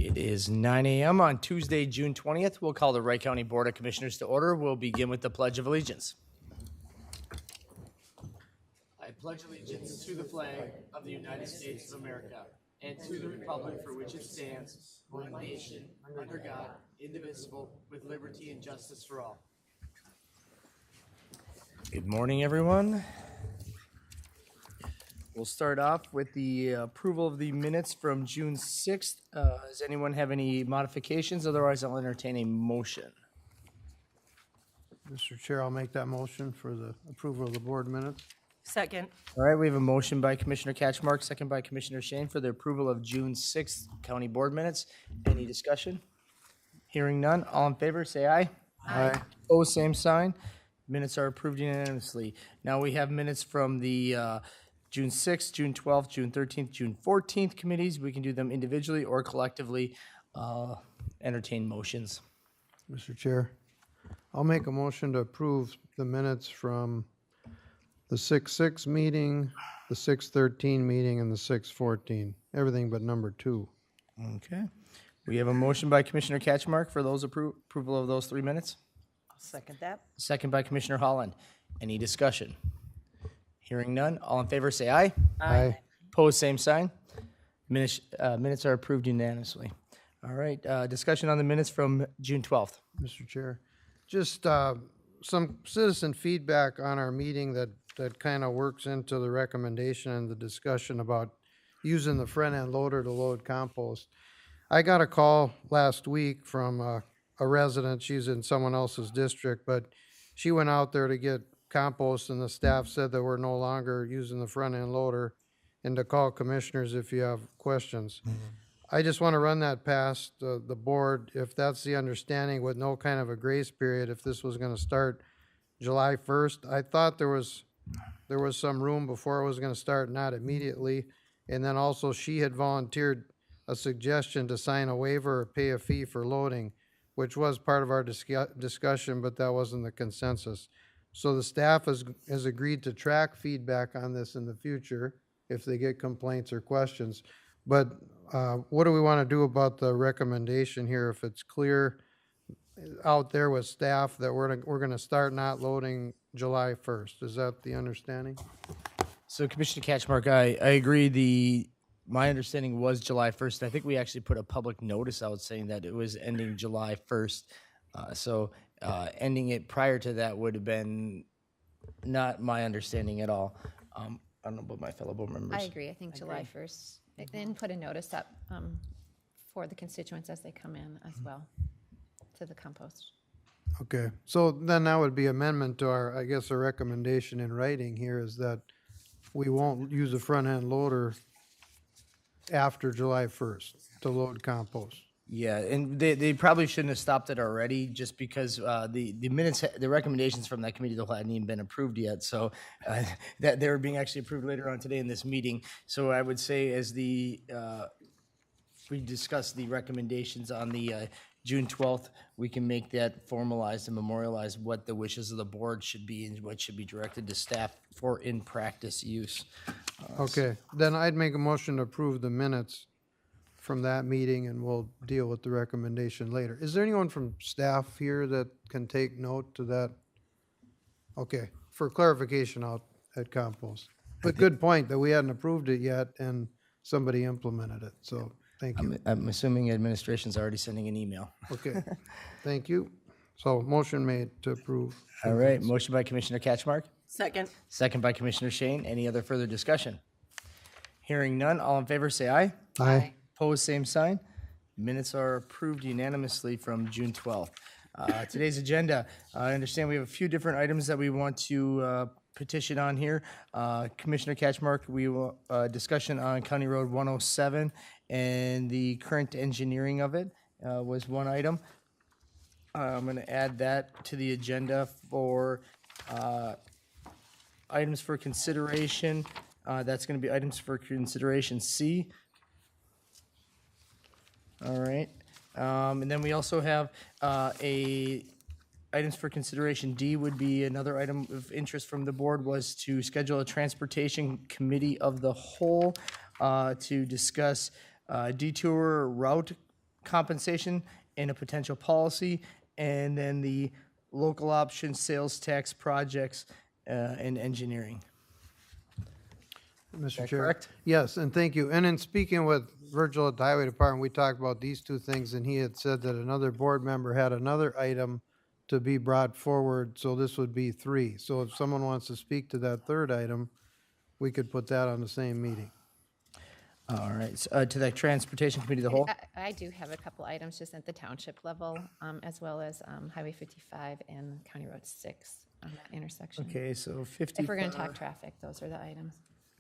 It is 9 a.m. on Tuesday, June 20th. We'll call the Wright County Board of Commissioners to order. We'll begin with the Pledge of Allegiance. I pledge allegiance to the flag of the United States of America and to the republic for which it stands, one nation, under God, indivisible, with liberty and justice for all. Good morning, everyone. We'll start off with the approval of the minutes from June 6th. Does anyone have any modifications? Otherwise, I'll entertain a motion. Mr. Chair, I'll make that motion for the approval of the board minutes. Second. All right, we have a motion by Commissioner Catchmark, second by Commissioner Shane for the approval of June 6th county board minutes. Any discussion? Hearing none. All in favor, say aye. Aye. Opposed, same sign. Minutes are approved unanimously. Now we have minutes from the June 6th, June 12th, June 13th, June 14th committees. We can do them individually or collectively. Entertain motions. Mr. Chair, I'll make a motion to approve the minutes from the 6-6 meeting, the 6-13 meeting, and the 6-14. Everything but number 2. Okay. We have a motion by Commissioner Catchmark for those approval of those 3 minutes. I'll second that. Second by Commissioner Holland. Any discussion? Hearing none. All in favor, say aye. Aye. Opposed, same sign. Minutes are approved unanimously. All right. Discussion on the minutes from June 12th. Mr. Chair, just some citizen feedback on our meeting that kind of works into the recommendation and the discussion about using the front end loader to load compost. I got a call last week from a resident. She's in someone else's district, but she went out there to get compost, and the staff said that we're no longer using the front end loader and to call commissioners if you have questions. I just want to run that past the board, if that's the understanding, with no kind of a grace period, if this was going to start July 1st. I thought there was some room before it was going to start, not immediately. And then also she had volunteered a suggestion to sign a waiver or pay a fee for loading, which was part of our discussion, but that wasn't the consensus. So the staff has agreed to track feedback on this in the future if they get complaints or questions. But what do we want to do about the recommendation here? If it's clear out there with staff that we're going to start not loading July 1st. Is that the understanding? So Commissioner Catchmark, I agree. My understanding was July 1st. I think we actually put a public notice out saying that it was ending July 1st. Ending it prior to that would have been not my understanding at all. I don't know about my fellow board members. I agree. I think July 1st. And put a notice up for the constituents as they come in as well to the compost. Okay, so then that would be amendment to our, I guess, our recommendation in writing here is that we won't use a front end loader after July 1st to load compost. Yeah, and they probably shouldn't have stopped it already, just because the minutes, the recommendations from that committee hadn't even been approved yet. So that they were being actually approved later on today in this meeting. So I would say as we discuss the recommendations on the June 12th, we can make that formalized and memorialize what the wishes of the board should be and what should be directed to staff for in practice use. Okay, then I'd make a motion to approve the minutes from that meeting, and we'll deal with the recommendation later. Is there anyone from staff here that can take note to that? Okay, for clarification out at compost. But good point that we hadn't approved it yet and somebody implemented it, so thank you. I'm assuming administration's already sending an email. Okay, thank you. So motion made to approve. All right, motion by Commissioner Catchmark, Second. second by Commissioner Shane. Any other further discussion? Hearing none, all in favor say aye. Aye. Opposed, same sign. Minutes are approved unanimously from June 12th. Today's agenda, I understand we have a few different items that we want to petition on here. Commissioner Catchmark, we will discussion on County Road 107 and the current engineering of it was one item. I'm going to add that to the agenda for items for consideration. That's going to be items for consideration C. All right. And then we also have items for consideration D would be another item of interest from the board was to schedule a transportation committee of the whole to discuss detour route compensation and a potential policy, and then the local option sales tax projects and engineering. Mr. Chair. correct? Yes, and thank you. And in speaking with Virgil at the Highway Department, we talked about these two things, and he had said that another board member had another item to be brought forward, so this would be 3. So if someone wants to speak to that third item, we could put that on the same meeting. All right, so, to the Transportation Committee of the Whole. I do have a couple items just at the township level, as well as Highway 55 and County Road 6 on that intersection. Okay, so If we're going to 55, talk traffic, those are the items.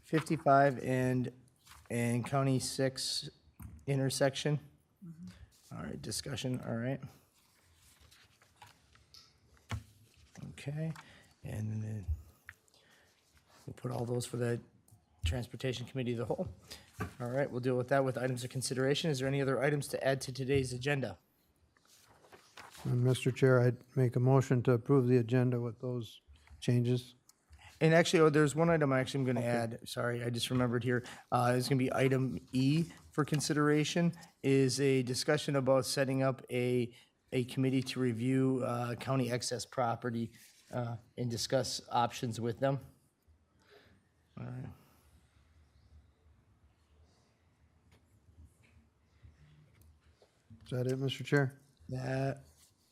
55 and County 6 intersection. All right, discussion, all right. Okay, and then we'll put all those for the Transportation Committee of the Whole. All right, we'll deal with that with items of consideration. Is there any other items to add to today's agenda? And Mr. Chair, I'd make a motion to approve the agenda with those changes. And actually, there's one item I'm going to add. Sorry, I just remembered here. It's going to be item E for consideration, is a discussion about setting up a committee to review county excess property and discuss options with them. All right. Is that it, Mr. Chair? That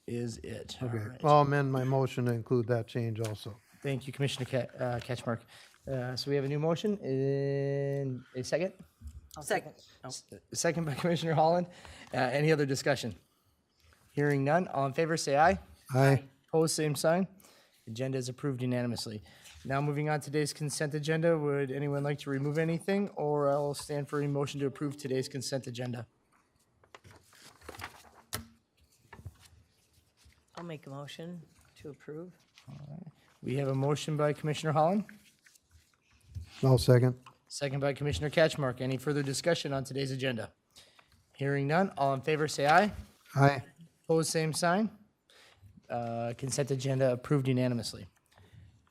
is it. All Okay. right. I'll amend my motion to include that change also. Thank you, Commissioner Catchmark. So we have a new motion in a second. I'll second. Oh. Second by Commissioner Holland. Any other discussion? Hearing none. All in favor, say aye. Aye. Opposed, same sign. Agenda is approved unanimously. Now moving on to today's consent agenda. Would anyone like to remove anything, or I'll stand for a motion to approve today's consent agenda? I'll make a motion to approve. We have a motion by Commissioner Holland, I'll second. second by Commissioner Catchmark. Any further discussion on today's agenda? Hearing none. All in favor, say aye. Aye. Opposed, same sign. Consent agenda approved unanimously.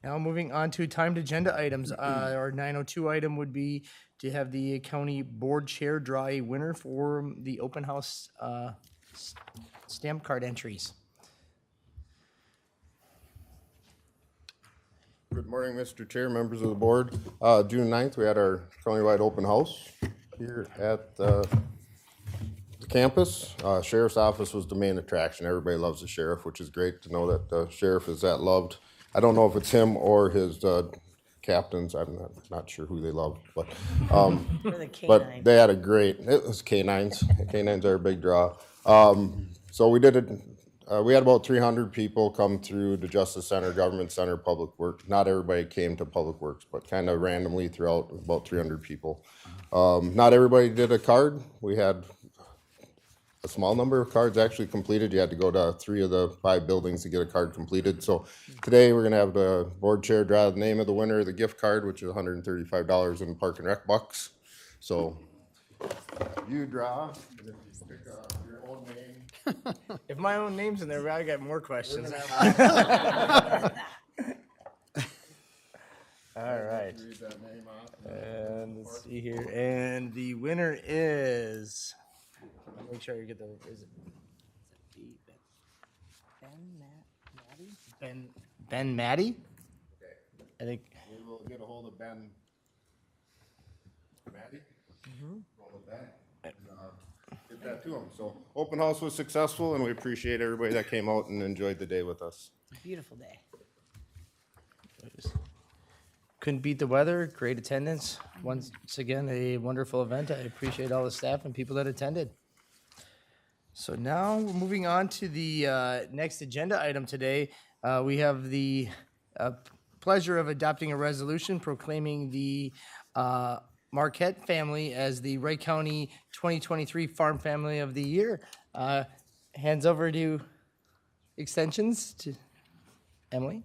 Now moving on to timed agenda items. Our 902 item would be to have the county board chair draw a winner for the open house stamp card entries. Good morning, Mr. Chair, members of the board. June 9th, we had our countywide open house here at the campus. Sheriff's office was the main attraction. Everybody loves the sheriff, which is great to know that the sheriff is that loved. I don't know if it's him or his captains. I'm not sure who they love, but For the but canine. they had a great. It was canines. Canines are a big draw. So we did it. We had about 300 people come through the Justice Center, Government Center, Public Works. Not everybody came to Public Works, but kind of randomly throughout, about 300 people. Not everybody did a card. We had a small number of cards actually completed. You had to go to 3 of the 5 buildings to get a card completed. So today we're gonna have the board chair draw the name of the winner of the gift card, which is $135 in Park and Rec bucks. So you draw, and then you pick your own name. If my own name's in there, I got more questions. All right. Read that name off. And let's see here. And the winner is. Make sure you get the. Is it Ben Matty? I think. We will get a hold of Ben. Matty? Hold of Ben. And, get that to him. So open house was successful, and we appreciate everybody that came out and enjoyed the day with us. Beautiful day. Couldn't beat the weather. Great attendance. Once again, a wonderful event. I appreciate all the staff and people that attended. So now we're moving on to the next agenda item today. We have the pleasure of adopting a resolution proclaiming the Marquette family as the Wright County 2023 Farm Family of the Year. Hands over to extensions to Emily.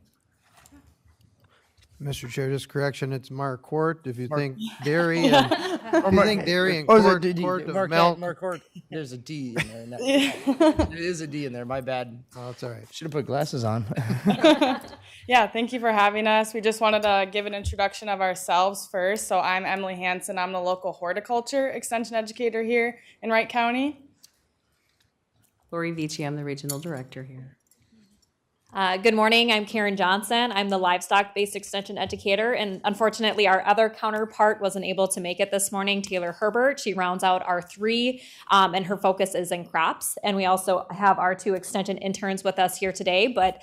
Mr. Chair, just correction, it's Marquardt. If you think dairy and, if you think dairy and quart of milk. Marquette. There's a D in there. There is a D in there. My bad. Oh, that's all right. Should have put glasses on. Yeah, thank you for having us. We just wanted to give an introduction of ourselves first. So I'm Emily Hansen. I'm the local horticulture extension educator here in Wright County. Lori Vici, I'm the regional director here. Good morning, I'm Karen Johnson. I'm the livestock-based extension educator, and unfortunately, our other counterpart wasn't able to make it this morning, Taylor Herbert. She rounds out our three, and her focus is in crops. And we also have our two extension interns with us here today, but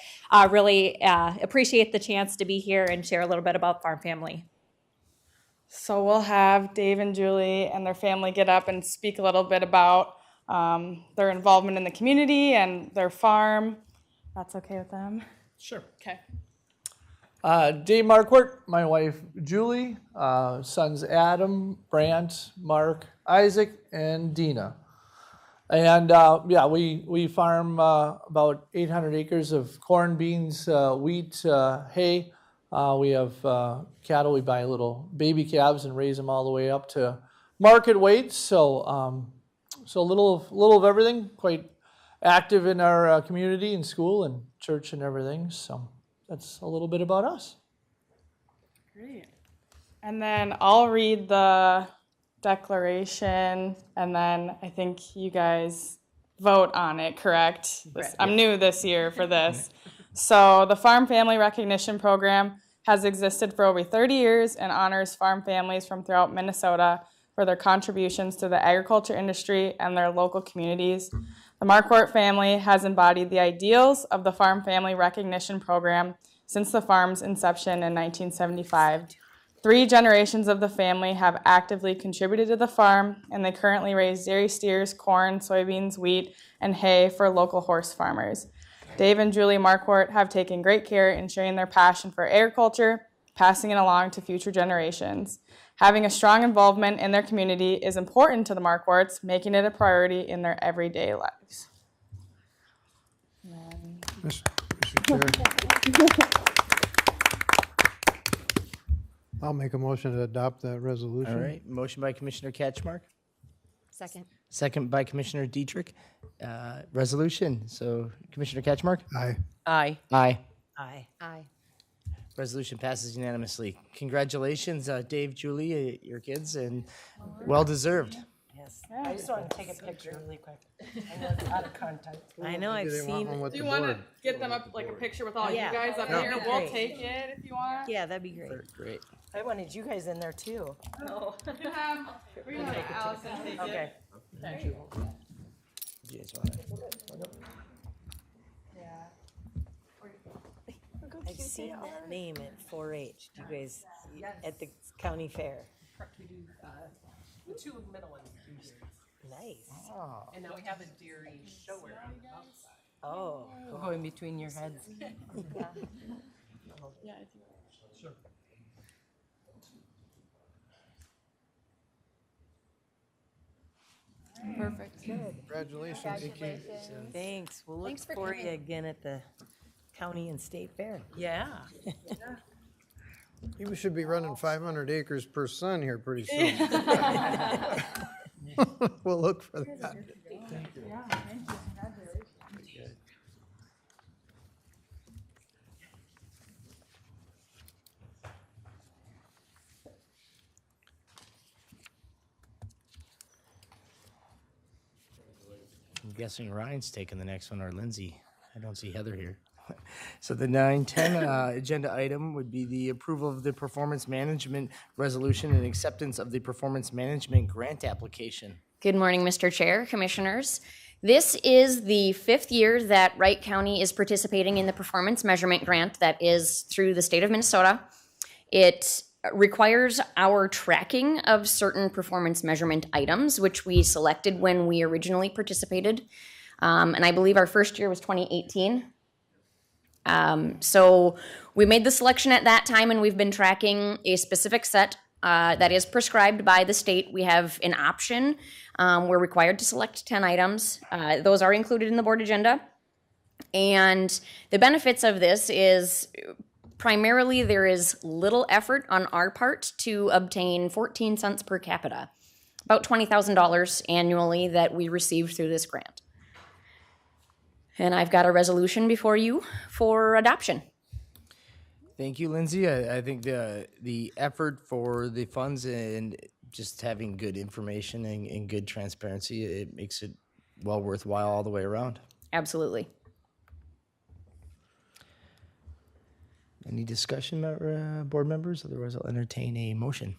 really appreciate the chance to be here and share a little bit about Farm Family. So we'll have Dave and Julie and their family get up and speak a little bit about their involvement in the community and their farm. That's okay with them? Sure. Okay. Dave Marquardt, my wife Julie, sons Adam, Brant, Mark, Isaac, and Dina. And yeah, we farm about 800 acres of corn, beans, wheat, hay. We have cattle. We buy little baby calves and raise them all the way up to market weight. So so a little of everything. Quite active in our community and school and church and everything. So that's a little bit about us. Great. And then I'll read the declaration, and then I think you guys vote on it, correct? I'm new this year for this. So the Farm Family Recognition Program has existed for over 30 years and honors farm families from throughout Minnesota for their contributions to the agriculture industry and their local communities. The Marquardt family has embodied the ideals of the Farm Family Recognition Program since the farm's inception in 1975. 3 generations of the family have actively contributed to the farm, and they currently raise dairy steers, corn, soybeans, wheat, and hay for local horse farmers. Dave and Julie Marquardt have taken great care in sharing their passion for agriculture, passing it along to future generations. Having a strong involvement in their community is important to the Marquardts, making it a priority in their everyday lives. Mr. Chair. I'll make a motion to adopt that resolution. All right, motion by Commissioner Catchmark, Second. second by Commissioner Dietrich. Resolution, so Commissioner Catchmark? Aye. Aye. Aye. Aye. Aye. Resolution passes unanimously. Congratulations, Dave, Julie, your kids, and well-deserved. Yes. I just want to take a picture really quick. I know it's out of context. I know, I've Do they want seen, one with Do the you want to board? get them up like a picture with all Yeah. you guys up Yeah. here? That'd be We'll great. take it if you want. yeah, that'd be great. Great. I wanted you guys in there too. We're gonna have Allison take it. Okay. You guys want it? I've seen that name at 4-H. You guys, at the county fair. We do the 2 middle ones do dairy. Nice. And now we have a dairy shower on the outside. Oh, going between your heads. Perfect. Congratulations. Thanks. We'll look Thanks for for you coming. again at the county and state fair. Yeah. We should be running 500 acres per son here pretty soon. We'll look for that. I'm guessing Ryan's taking the next one, or Lindsay. I don't see Heather here. So the 9:10 agenda item would be the approval of the performance management resolution and acceptance of the performance management grant application. Good morning, Mr. Chair, Commissioners. This is the 5th year that Wright County is participating in the performance measurement grant that is through the state of Minnesota. It requires our tracking of certain performance measurement items, which we selected when we originally participated. And I believe our first year was 2018. So we made the selection at that time, and we've been tracking a specific set that is prescribed by the state. We have an option. We're required to select 10 items. Those are included in the board agenda. And the benefits of this is primarily there is little effort on our part to obtain 14 cents per capita, about $20,000 annually that we receive through this grant. And I've got a resolution before you for adoption. Thank you, Lindsay. I think the effort for the funds and just having good information and good transparency, it makes it well worthwhile all the way around. Absolutely. Any discussion, board members? Otherwise, I'll entertain a motion.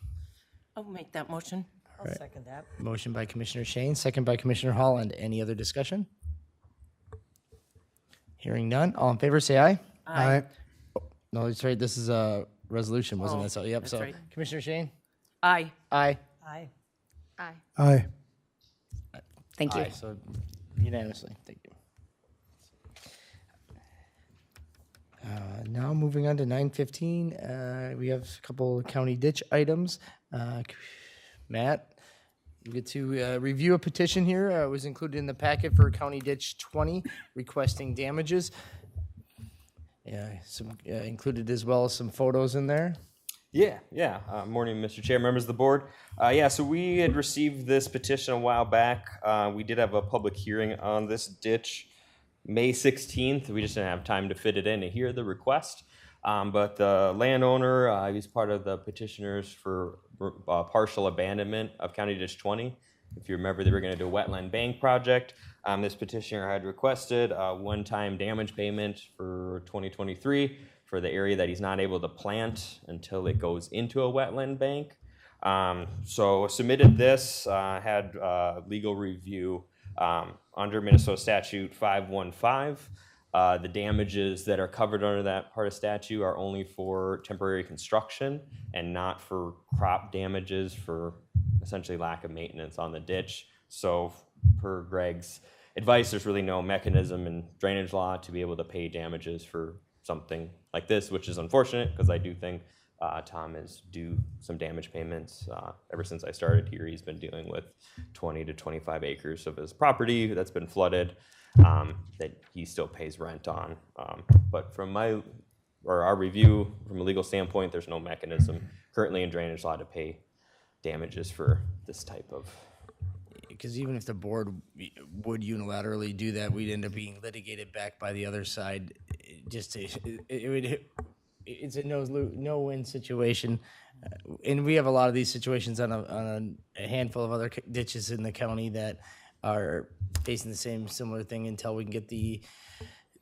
I'll make that motion. I'll second that. Motion by Commissioner Shane, second by Commissioner Holland. Any other discussion? Hearing none. All in favor, say aye. Aye. No, that's right. This is a resolution, wasn't Oh, it? So, yep. that's So, right. Commissioner Shane? Aye. Aye. Aye. Aye. Aye. Thank you. Aye. So, unanimously. Thank you. Now moving on to 9:15, we have a couple of county ditch items. Matt, you get to review a petition here. It was included in the packet for County Ditch 20 requesting damages. Yeah, some included as well as some photos in there. Yeah. Morning, Mr. Chair, members of the board. So we had received this petition a while back. We did have a public hearing on this ditch May 16th. We just didn't have time to fit it in to hear the request. But the landowner, he's part of the petitioners for partial abandonment of County Ditch 20. If you remember, they were going to do a wetland bank project. This petitioner had requested a one-time damage payment for 2023 for the area that he's not able to plant until it goes into a wetland bank. So submitted this, had legal review under Minnesota Statute 515. The damages that are covered under that part of statute are only for temporary construction and not for crop damages for essentially lack of maintenance on the ditch. So per Greg's advice, there's really no mechanism in drainage law to be able to pay damages for something like this, which is unfortunate because I do think Tom is due some damage payments. Ever since I started here, he's been dealing with 20 to 25 acres of his property that's been flooded that he still pays rent on. But from our review, from a legal standpoint, there's no mechanism currently in drainage law to pay damages for this type of. Because even if the board would unilaterally do that, we'd end up being litigated back by the other side. It's a no-win situation, and we have a lot of these situations on a handful of other ditches in the county that are facing the same similar thing until we can get the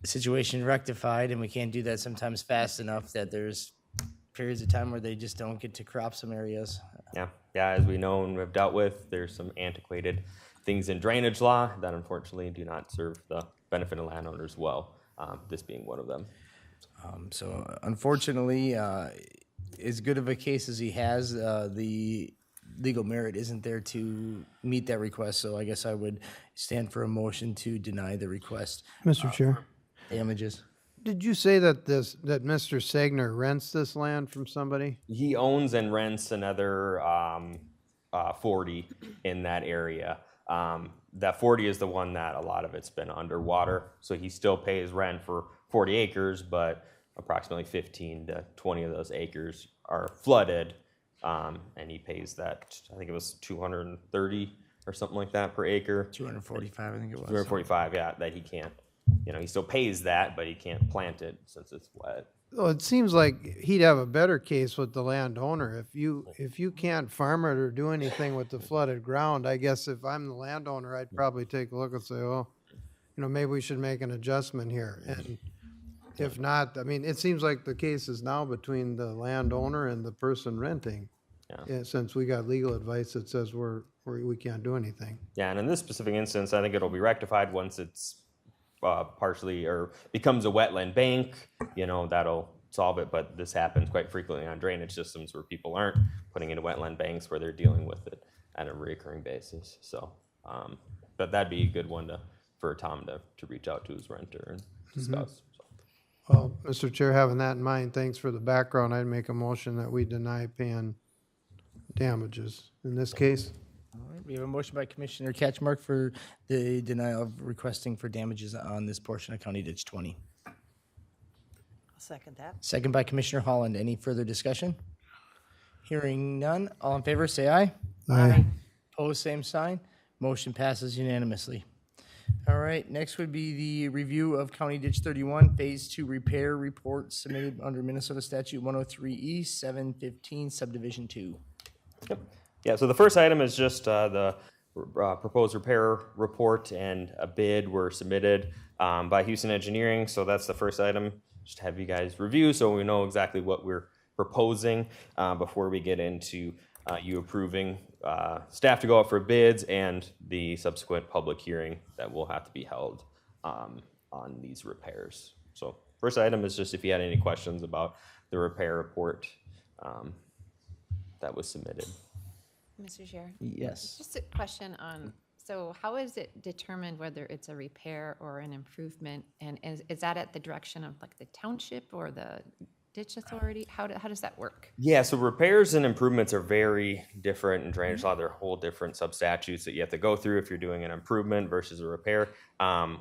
situation rectified, and we can't do that sometimes fast enough that there's periods of time where they just don't get to crop some areas. Yeah, as we know and we've dealt with, there's some antiquated things in drainage law that unfortunately do not serve the benefit of landowners well, this being one of them. So unfortunately, as good of a case as he has, the legal merit isn't there to meet that request. So I guess I would stand for a motion to deny the request. Mr. Chair, Damages. did you say that that Mr. Sagner rents this land from somebody? He owns and rents another 40 in that area. That 40 is the one that a lot of it's been underwater. So he still pays rent for 40 acres, but approximately 15 to 20 of those acres are flooded. And he pays that, I think it was 230 or something like that per acre. 245, I think it was. 245, yeah, that he can't, he still pays that, but he can't plant it since it's wet. Well, it seems like he'd have a better case with the landowner. If you can't farm it or do anything with the flooded ground, I guess if I'm the landowner, I'd probably take a look and say, oh, maybe we should make an adjustment here. And if not, I mean, it seems like the case is now between the landowner and the person renting. Yeah, since we got legal advice that says we can't do anything. Yeah, and in this specific instance, I think it'll be rectified once it's partially or becomes a wetland bank, that'll solve it. But this happens quite frequently on drainage systems where people aren't putting into wetland banks where they're dealing with it on a recurring basis. So, but that'd be a good one for Tom to reach out to his renter and discuss. So. Well, Mr. Chair, having that in mind, thanks for the background. I'd make a motion that we deny paying damages in this case. All right, we have a motion by Commissioner Catchmark for the denial of requesting for damages on this portion of County Ditch 20. I'll second that. Second by Commissioner Holland. Any further discussion? Hearing none. All in favor, say aye. Aye. Opposed, same sign. Motion passes unanimously. All right, next would be the review of County Ditch 31 Phase 2 repair report submitted under Minnesota Statute 103E 715 Subdivision 2. Yep. Yeah, so the first item is just the proposed repair report and a bid were submitted by Houston Engineering. So that's the first item. Just have you guys review so we know exactly what we're proposing before we get into you approving staff to go out for bids and the subsequent public hearing that will have to be held on these repairs. So first item is just if you had any questions about the repair report that was submitted. Mr. Chair? Yes. Just a question on, so how is it determined whether it's a repair or an improvement? And is that at the direction of like the township or the ditch authority? How does that work? Yeah, so repairs and improvements are very different in drainage law. They're whole different sub-statutes that you have to go through if you're doing an improvement versus a repair.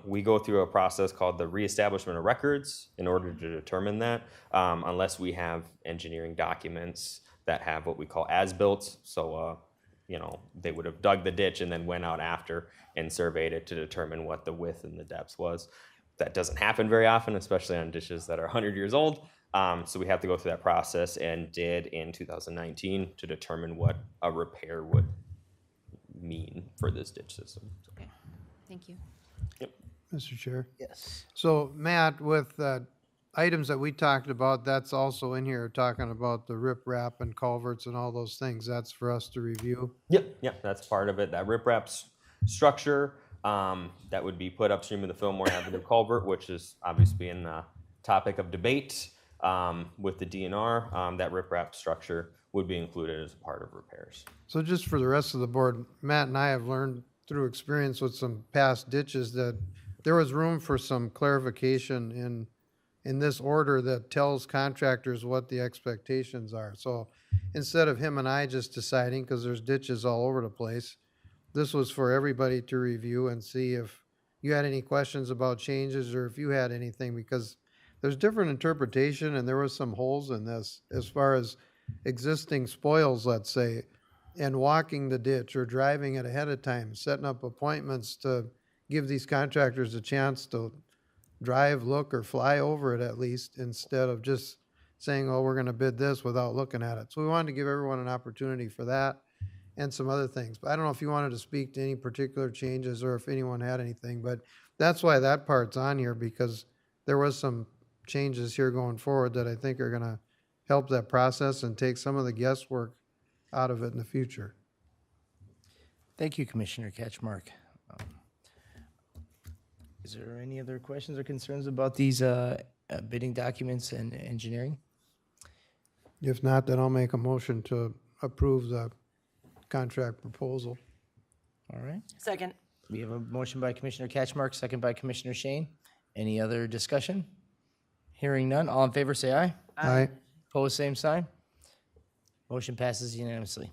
We go through a process called the reestablishment of records in order to determine that, unless we have engineering documents that have what we call as-built. So, they would have dug the ditch and then went out after and surveyed it to determine what the width and the depth was. That doesn't happen very often, especially on ditches that are 100 years old. So we have to go through that process and did in 2019 to determine what a repair would mean for this ditch system. So, Okay, thank you. yep. Mr. Chair. Yes. So Matt, with items that we talked about, that's also in here, talking about the riprap and culverts and all those things. That's for us to review. Yep, that's part of it. That riprap structure that would be put upstream of the Fillmore Avenue culvert, which is obviously in the topic of debate with the DNR. That riprap structure would be included as a part of repairs. So just for the rest of the board, Matt and I have learned through experience with some past ditches that there was room for some clarification in this order that tells contractors what the expectations are. So instead of him and I just deciding, because there's ditches all over the place, this was for everybody to review and see if you had any questions about changes or if you had anything, because there's different interpretation and there was some holes in this as far as existing spoils, let's say, and walking the ditch or driving it ahead of time, setting up appointments to give these contractors a chance to drive, look, or fly over it at least, instead of just saying, oh, we're going to bid this without looking at it. So we wanted to give everyone an opportunity for that and some other things. But I don't know if you wanted to speak to any particular changes or if anyone had anything, but that's why that part's on here, because there was some changes here going forward that I think are going to help that process and take some of the guesswork out of it in the future. Thank you, Commissioner Catchmark. Is there any other questions or concerns about these bidding documents and engineering? If not, then I'll make a motion to approve the contract proposal. All right. Second. We have a motion by Commissioner Catchmark, second by Commissioner Shane. Any other discussion? Hearing none. All in favor, say aye. Aye. Opposed, same sign. Motion passes unanimously.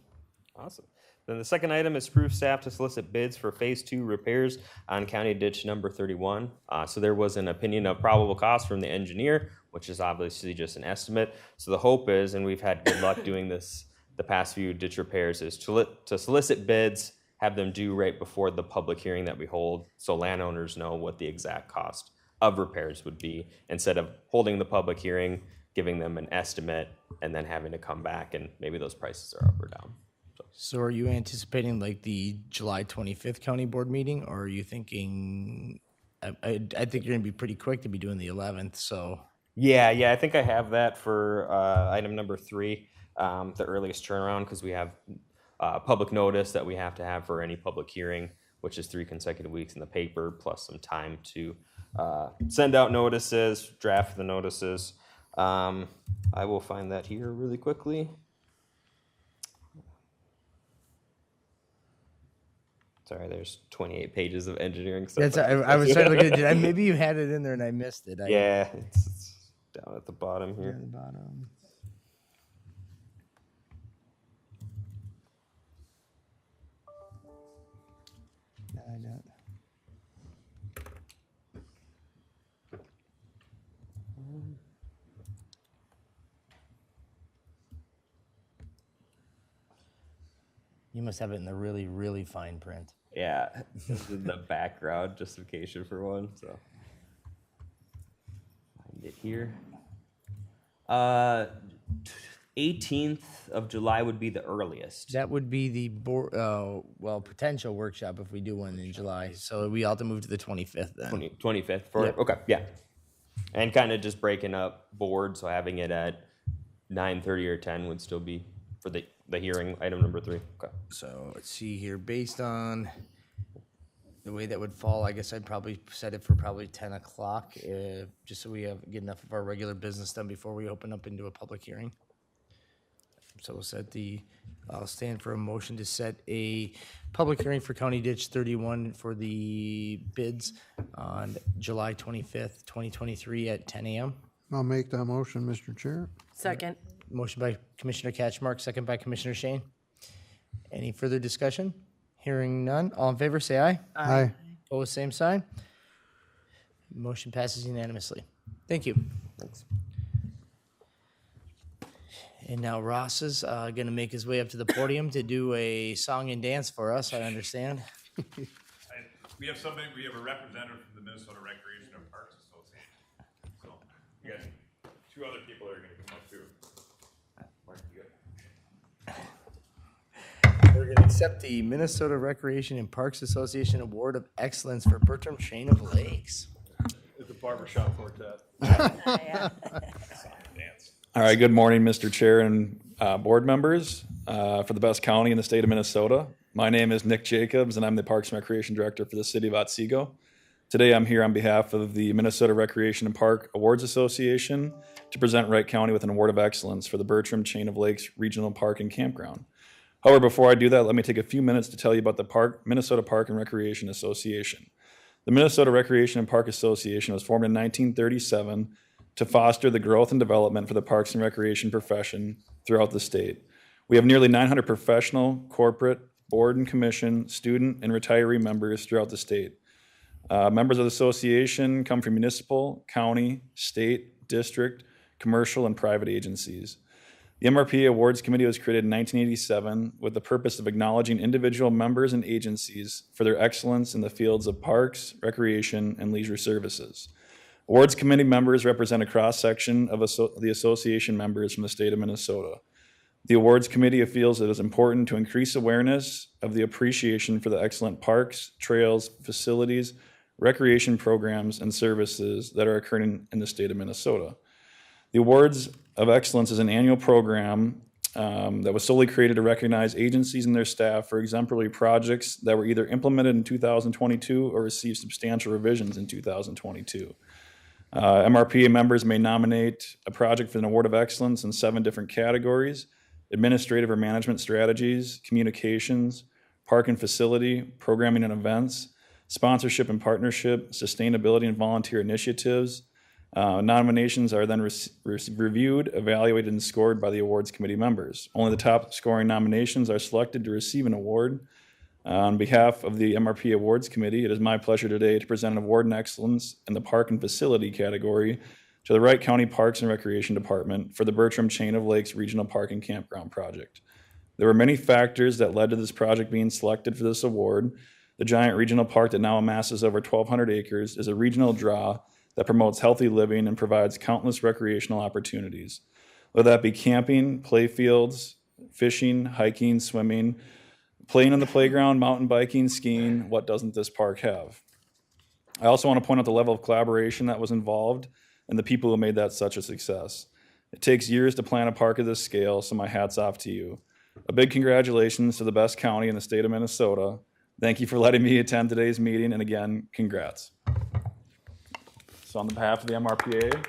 Awesome. Then the second item is approve staff to solicit bids for Phase 2 repairs on County Ditch number 31. So there was an opinion of probable cost from the engineer, which is obviously just an estimate. So the hope is, and we've had good luck doing this the past few ditch repairs, is to solicit bids, have them due right before the public hearing that we hold, so landowners know what the exact cost of repairs would be, instead of holding the public hearing, giving them an estimate, and then having to come back and maybe those prices are up or down. So are you anticipating like the July 25th county board meeting, or are you thinking, I think you're gonna be pretty quick to be doing the 11th, so. Yeah, I think I have that for item number 3, the earliest turnaround, because we have public notice that we have to have for any public hearing, which is 3 consecutive weeks in the paper, plus some time to send out notices, draft the notices. I will find that here really quickly. Sorry, there's 28 pages of engineering stuff. That's, I was trying to look at it. Maybe you had it in there and I missed it. Yeah, it's down at the bottom here. At the bottom. No, I don't. You must have it in the really, really fine print. Yeah, this is the background justification for one, so. Find it here. 18th of July would be the earliest. That would be the potential workshop if we do one in July. So we have to move to the 25th then. 25th for Yep. okay, yeah. And kind of just breaking up board, so having it at 9:30 or 10 would still be for the hearing, item number 3. Okay. So let's see here, based on the way that would fall, I guess I'd probably set it for probably 10 o'clock, just so we get enough of our regular business done before we open up into a public hearing. So I'll stand for a motion to set a public hearing for County Ditch 31 for the bids on July 25th, 2023 at 10 a.m. I'll make that motion, Mr. Chair. Second. Motion by Commissioner Catchmark, second by Commissioner Shane. Any further discussion? Hearing none. All in favor, say aye. Aye. Opposed, same sign. Motion passes unanimously. Thank you. Thanks. And now Ross is going to make his way up to the podium to do a song and dance for us, I understand. We have a representative from the Minnesota Recreation and Parks Association. So we got 2 other people that are gonna come up too. Mark, you got- We're going to accept the Minnesota Recreation and Parks Association Award of Excellence for Bertram Chain of Lakes. It's a barbershop quartet. Dance. All right, good morning, Mr. Chair and board members for the best county in the state of Minnesota. My name is Nick Jacobs, and I'm the Parks and Recreation Director for the city of Otsego. Today, I'm here on behalf of the Minnesota Recreation and Park Awards Association to present Wright County with an award of excellence for the Bertram Chain of Lakes Regional Park and Campground. However, before I do that, let me take a few minutes to tell you about the Minnesota Park and Recreation Association. The Minnesota Recreation and Park Association was formed in 1937 to foster the growth and development for the parks and recreation profession throughout the state. We have nearly 900 professional, corporate, board and commission, student, and retiree members throughout the state. Members of the association come from municipal, county, state, district, commercial, and private agencies. The MRPA Awards Committee was created in 1987 with the purpose of acknowledging individual members and agencies for their excellence in the fields of parks, recreation, and leisure services. Awards Committee members represent a cross-section of the association members from the state of Minnesota. The Awards Committee feels it is important to increase awareness of the appreciation for the excellent parks, trails, facilities, recreation programs, and services that are occurring in the state of Minnesota. The Awards of Excellence is an annual program that was solely created to recognize agencies and their staff for exemplary projects that were either implemented in 2022 or received substantial revisions in 2022. MRPA members may nominate a project for an Award of Excellence in 7 different categories: administrative or management strategies, communications, park and facility, programming and events, sponsorship and partnership, sustainability and volunteer initiatives. Nominations are then reviewed, evaluated, and scored by the awards committee members. Only the top scoring nominations are selected to receive an award. On behalf of the MRP Awards Committee, it is my pleasure today to present an award in excellence in the park and facility category to the Wright County Parks and Recreation Department for the Bertram Chain of Lakes Regional Park and Campground Project. There were many factors that led to this project being selected for this award. The giant regional park that now amasses over 1,200 acres is a regional draw that promotes healthy living and provides countless recreational opportunities, whether that be camping, play fields, fishing, hiking, swimming, playing on the playground, mountain biking, skiing. What doesn't this park have? I also want to point out the level of collaboration that was involved and the people who made that such a success. It takes years to plan a park of this scale, so my hat's off to you. A big congratulations to the best county in the state of Minnesota. Thank you for letting me attend today's meeting, and again, congrats. So on behalf of the MRPA,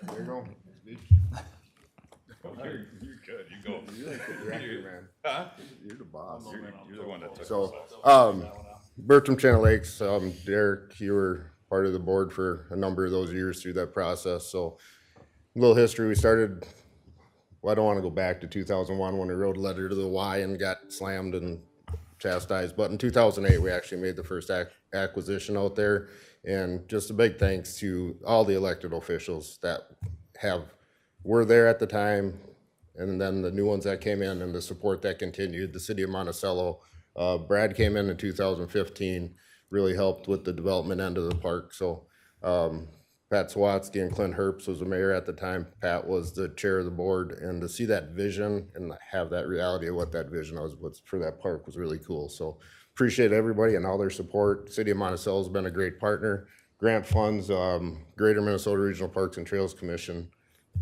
There you go. You're good. You go. You're like the director, man. Huh? You're the boss. You're the one that took So, this. Bertram Chain of Lakes, Derek, you were part of the board for a number of those years through that process. So, a little history. We started, well, I don't want to go back to 2001 when we wrote a letter to the Y and got slammed and chastised. But in 2008, we actually made the first acquisition out there. And just a big thanks to all the elected officials that were there at the time, and then the new ones that came in and the support that continued. The city of Monticello, Brad came in 2015, really helped with the development end of the park. So Pat Swatsky and Clint Herbst was the mayor at the time. Pat was the chair of the board, and to see that vision and have that reality of what that vision was for that park was really cool. So appreciate everybody and all their support. City of Monticello has been a great partner. Grant funds, Greater Minnesota Regional Parks and Trails Commission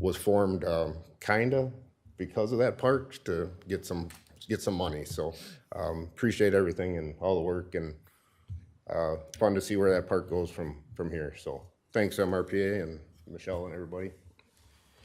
was formed kinda because of that park to get some money. So appreciate everything and all the work, and fun to see where that park goes from here. So thanks MRPA and Michelle and everybody.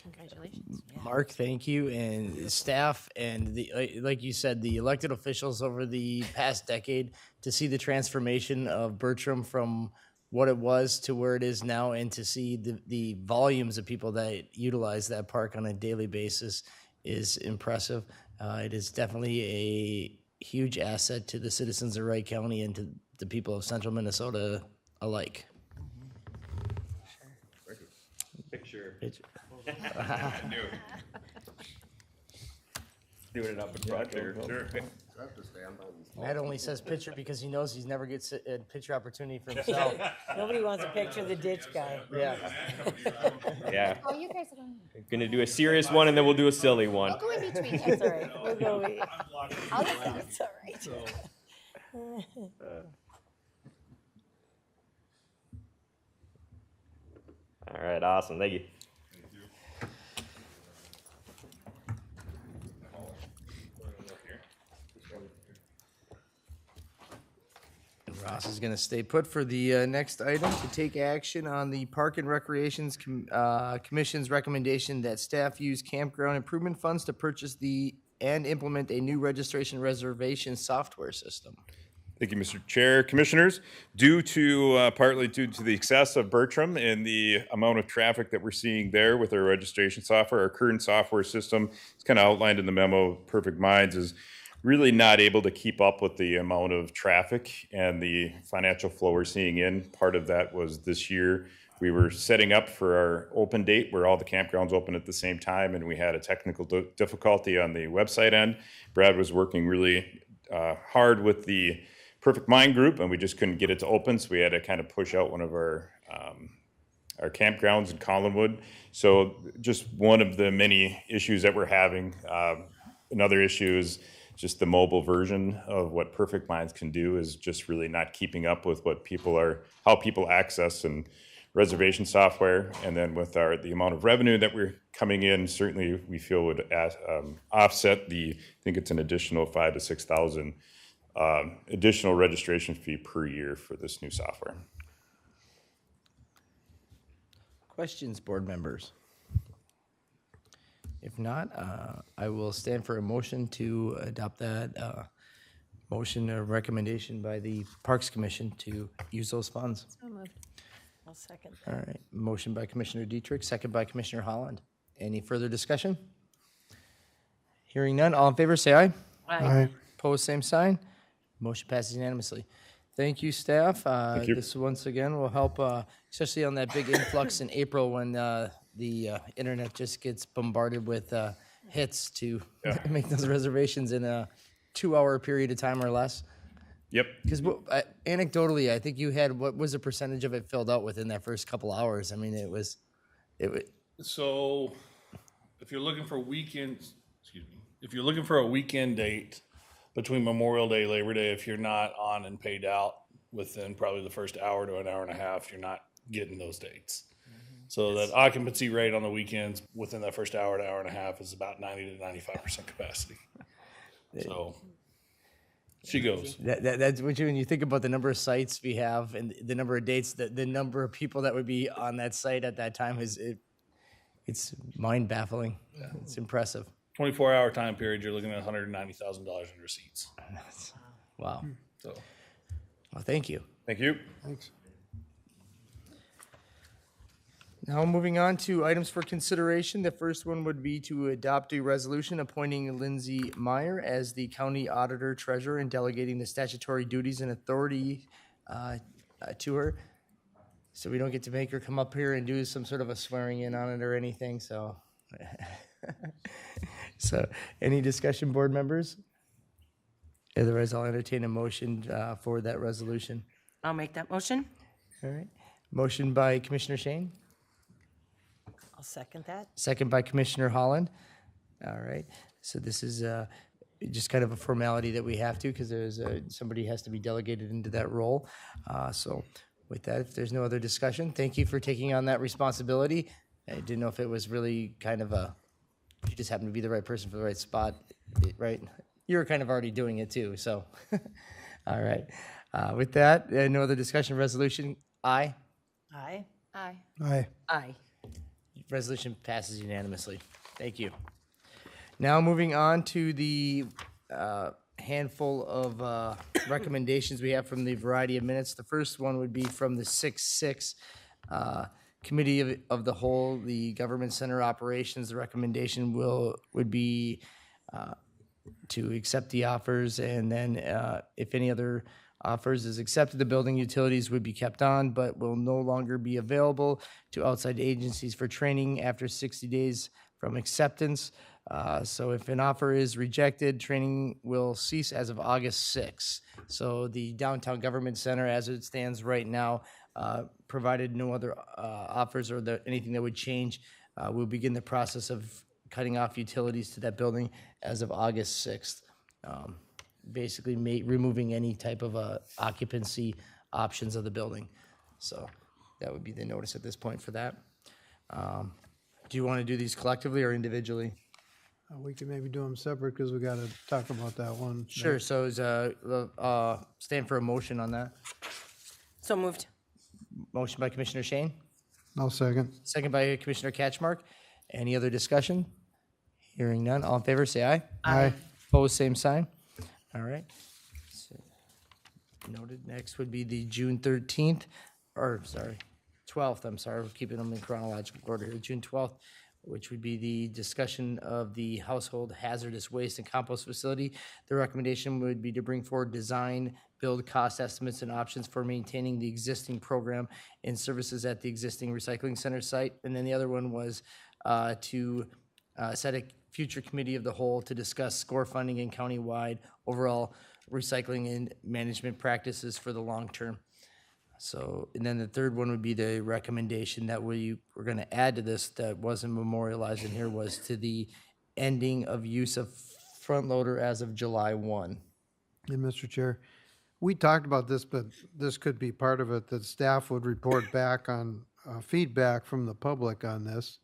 Congratulations. Mark, thank you, and staff, and like you said, the elected officials over the past decade, to see the transformation of Bertram from what it was to where it is now, and to see the volumes of people that utilize that park on a daily basis is impressive. It is definitely a huge asset to the citizens of Wright County and to the people of central Minnesota alike. Picture. I knew it. Doing it up in front there. Sure. Matt only says picture because he knows he's never gets a picture opportunity for himself. Nobody wants a picture of the ditch guy. Yeah. Yeah. Oh, you guys are going. Gonna do a serious one and then we'll do a silly one. I'll go in between. That's all right. We'll go with I'll listen. It's all right. All right, awesome. Thank you. Ross is going to stay put for the next item to take action on the Park and Recreations Commission's recommendation that staff use campground improvement funds to purchase and implement a new registration reservation software system. Thank you, Mr. Chair. Commissioners, partly due to the excess of Bertram and the amount of traffic that we're seeing there with our registration software, our current software system, it's kind of outlined in the memo, Perfect Minds, is really not able to keep up with the amount of traffic and the financial flow we're seeing in. Part of that was this year. We were setting up for our open date where all the campgrounds open at the same time, and we had a technical difficulty on the website end. Brad was working really hard with the Perfect Mind group, and we just couldn't get it to open, so we had to kind of push out one of our campgrounds in Collinwood. So just one of the many issues that we're having. Another issue is just the mobile version of what Perfect Minds can do is just really not keeping up with how people access and reservation software. And then with the amount of revenue that we're coming in, certainly we feel would offset I think it's an additional $5,000 to $6,000 additional registration fee per year for this new software. Questions, board members? If not, I will stand for a motion to adopt that motion or recommendation by the Parks Commission to use those funds. So moved. I'll second All that. right, motion by Commissioner Dietrich, second by Commissioner Holland. Any further discussion? Hearing none, all in favor, say aye. Aye. Opposed, same sign. Motion passes unanimously. Thank you, staff. you. This once again will help, especially on that big influx in April when the internet just gets bombarded with hits to make those reservations in a 2-hour period of time or less. Yep. Because anecdotally, I think you had, what was the percentage of it filled out within that first couple hours? I mean, it was. So if you're looking for if you're looking for a weekend date between Memorial Day, Labor Day, if you're not on and paid out within probably the first hour to an hour and a half, you're not getting those dates. So that occupancy rate on the weekends within that first hour to hour and a half is about 90 to 95% capacity. So she goes. That's what when you think about the number of sites we have and the number of dates, the number of people that would be on that site at that time it's mind baffling. Yeah. It's impressive. 24-hour time period, you're looking at $190,000 in receipts. Wow. So, well, thank you. Thank you. Thanks. Now moving on to items for consideration. The first one would be to adopt a resolution appointing Lindsay Meyer as the county auditor treasurer and delegating the statutory duties and authority to her. So we don't get to make her come up here and do some sort of a swearing in on it or anything. So, so any discussion, board members? Otherwise, I'll entertain a motion for that resolution. I'll make that motion. All right. Motion by Commissioner Shane, I'll second that. second by Commissioner Holland. All right. So this is just kind of a formality that we have to, because somebody has to be delegated into that role. So with that, if there's no other discussion, thank you for taking on that responsibility. I didn't know if it was really kind of you just happened to be the right person for the right spot, right? You were kind of already doing it too, so. All right. With that, no other discussion, resolution, aye. Aye. Aye. Aye. Aye. Resolution passes unanimously. Thank you. Now moving on to the handful of recommendations we have from the variety of minutes. The first one would be from the 6-6 Committee of the Whole, the Government Center Operations. The recommendation would be to accept the offers, and then if any other offers is accepted, the building utilities would be kept on, but will no longer be available to outside agencies for training after 60 days from acceptance. So if an offer is rejected, training will cease as of August 6th. So the Downtown Government Center, as it stands right now, provided no other offers or anything that would change, we'll begin the process of cutting off utilities to that building as of August 6th. Basically removing any type of occupancy options of the building. So that would be the notice at this point for that. Do you want to do these collectively or individually? We can maybe do them separate because we got to talk about that one. Sure, so is, stand for a motion on that. So moved. Motion by Commissioner Shane, I'll second. second by Commissioner Catchmark. Any other discussion? Hearing none, all in favor, say aye. Aye. Opposed, same sign. All right. So, noted. Next would be the June 13th, or sorry, 12th, I'm sorry, we're keeping them in chronological order here. June 12th, which would be the discussion of the household hazardous waste and compost facility. The recommendation would be to bring forward design, build cost estimates and options for maintaining the existing program and services at the existing recycling center site. And then the other one was to set a future committee of the whole to discuss score funding and countywide overall recycling and management practices for the long term. So, and then the third one would be the recommendation that we were going to add to this that wasn't memorialized in here was to the ending of use of front loader as of July 1. And Mr. Chair, we talked about this, but this could be part of it, that staff would report back on feedback from the public on this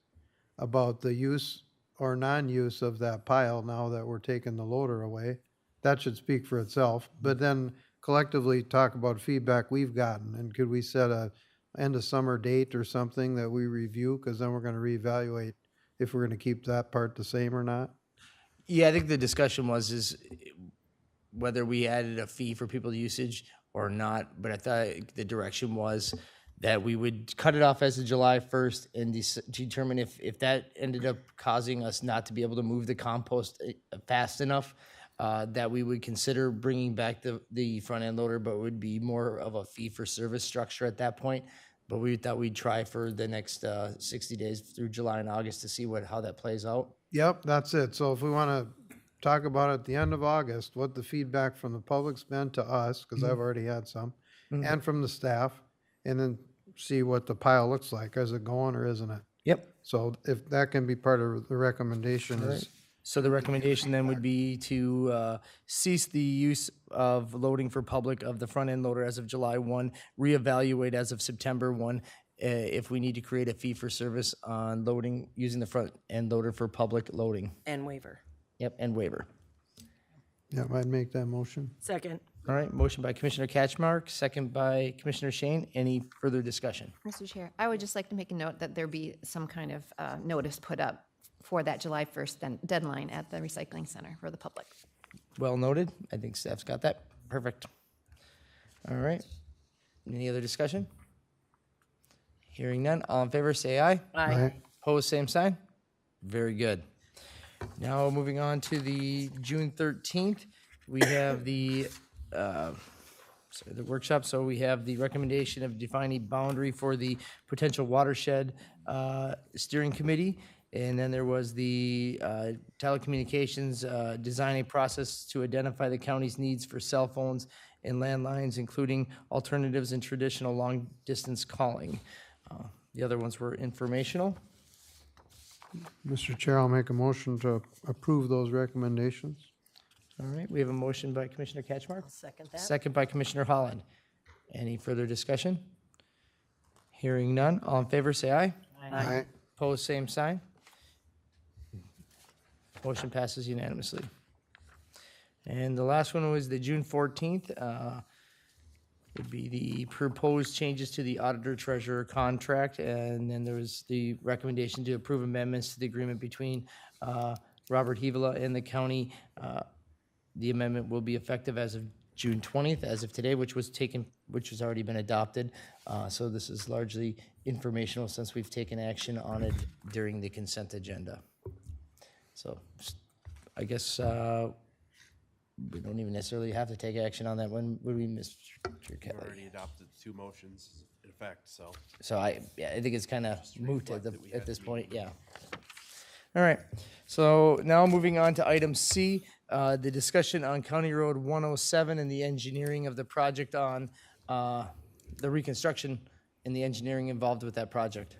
about the use or non-use of that pile now that we're taking the loader away. That should speak for itself, but then collectively talk about feedback we've gotten, and could we set a end of summer date or something that we review, because then we're going to reevaluate if we're going to keep that part the same or not? Yeah, I think the discussion is whether we added a fee for people's usage or not, but I thought the direction was that we would cut it off as of July 1st and determine if that ended up causing us not to be able to move the compost fast enough, that we would consider bringing back the front end loader, but would be more of a fee for service structure at that point. But we thought we'd try for the next 60 days through July and August to see how that plays out. Yep, that's it. So if we want to talk about at the end of August, what the feedback from the public's been to us, because I've already had some, and from the staff, and then see what the pile looks like. Is it going or isn't it? Yep. So if that can be part of the recommendation is. So the recommendation then would be to cease the use of loading for public of the front end loader as of July 1, reevaluate as of September 1, if we need to create a fee for service on loading, using the front end loader for public loading. And waiver. Yep, and waiver. Yeah, I'd make that motion. Second. All right, motion by Commissioner Catchmark, second by Commissioner Shane. Any further discussion? Mr. Chair, I would just like to make a note that there be some kind of notice put up for that July 1st deadline at the recycling center for the public. Well noted. I think staff's got that. Perfect. All right. Any other discussion? Hearing none. All in favor, say aye. Aye. Opposed, same sign. Very good. Now moving on to the June 13th, we have the workshop. So we have the recommendation of defining boundary for the potential watershed steering committee. And then there was the telecommunications, design a process to identify the county's needs for cell phones and landlines, including alternatives in traditional long-distance calling. The other ones were informational. Mr. Chair, I'll make a motion to approve those recommendations. All right, we have a motion by Commissioner Catchmark. Second that. Second by Commissioner Holland. Any further discussion? Hearing none, all in favor, say aye. Aye. Opposed, same sign. Motion passes unanimously. And the last one was the June 14th, would be the proposed changes to the auditor treasurer contract. And then there was the recommendation to approve amendments to the agreement between Robert Hevela and the county. The amendment will be effective as of June 20th, as of today, which has already been adopted. So this is largely informational since we've taken action on it during the consent agenda. So I guess we don't even necessarily have to take action on that. When would we, Mr. Kelly? We've already adopted 2 motions in effect, so. So I think it's kind of moot at this point, yeah. All right, so now moving on to item C, the discussion on County Road 107 and the engineering of the project on the reconstruction and the engineering involved with that project.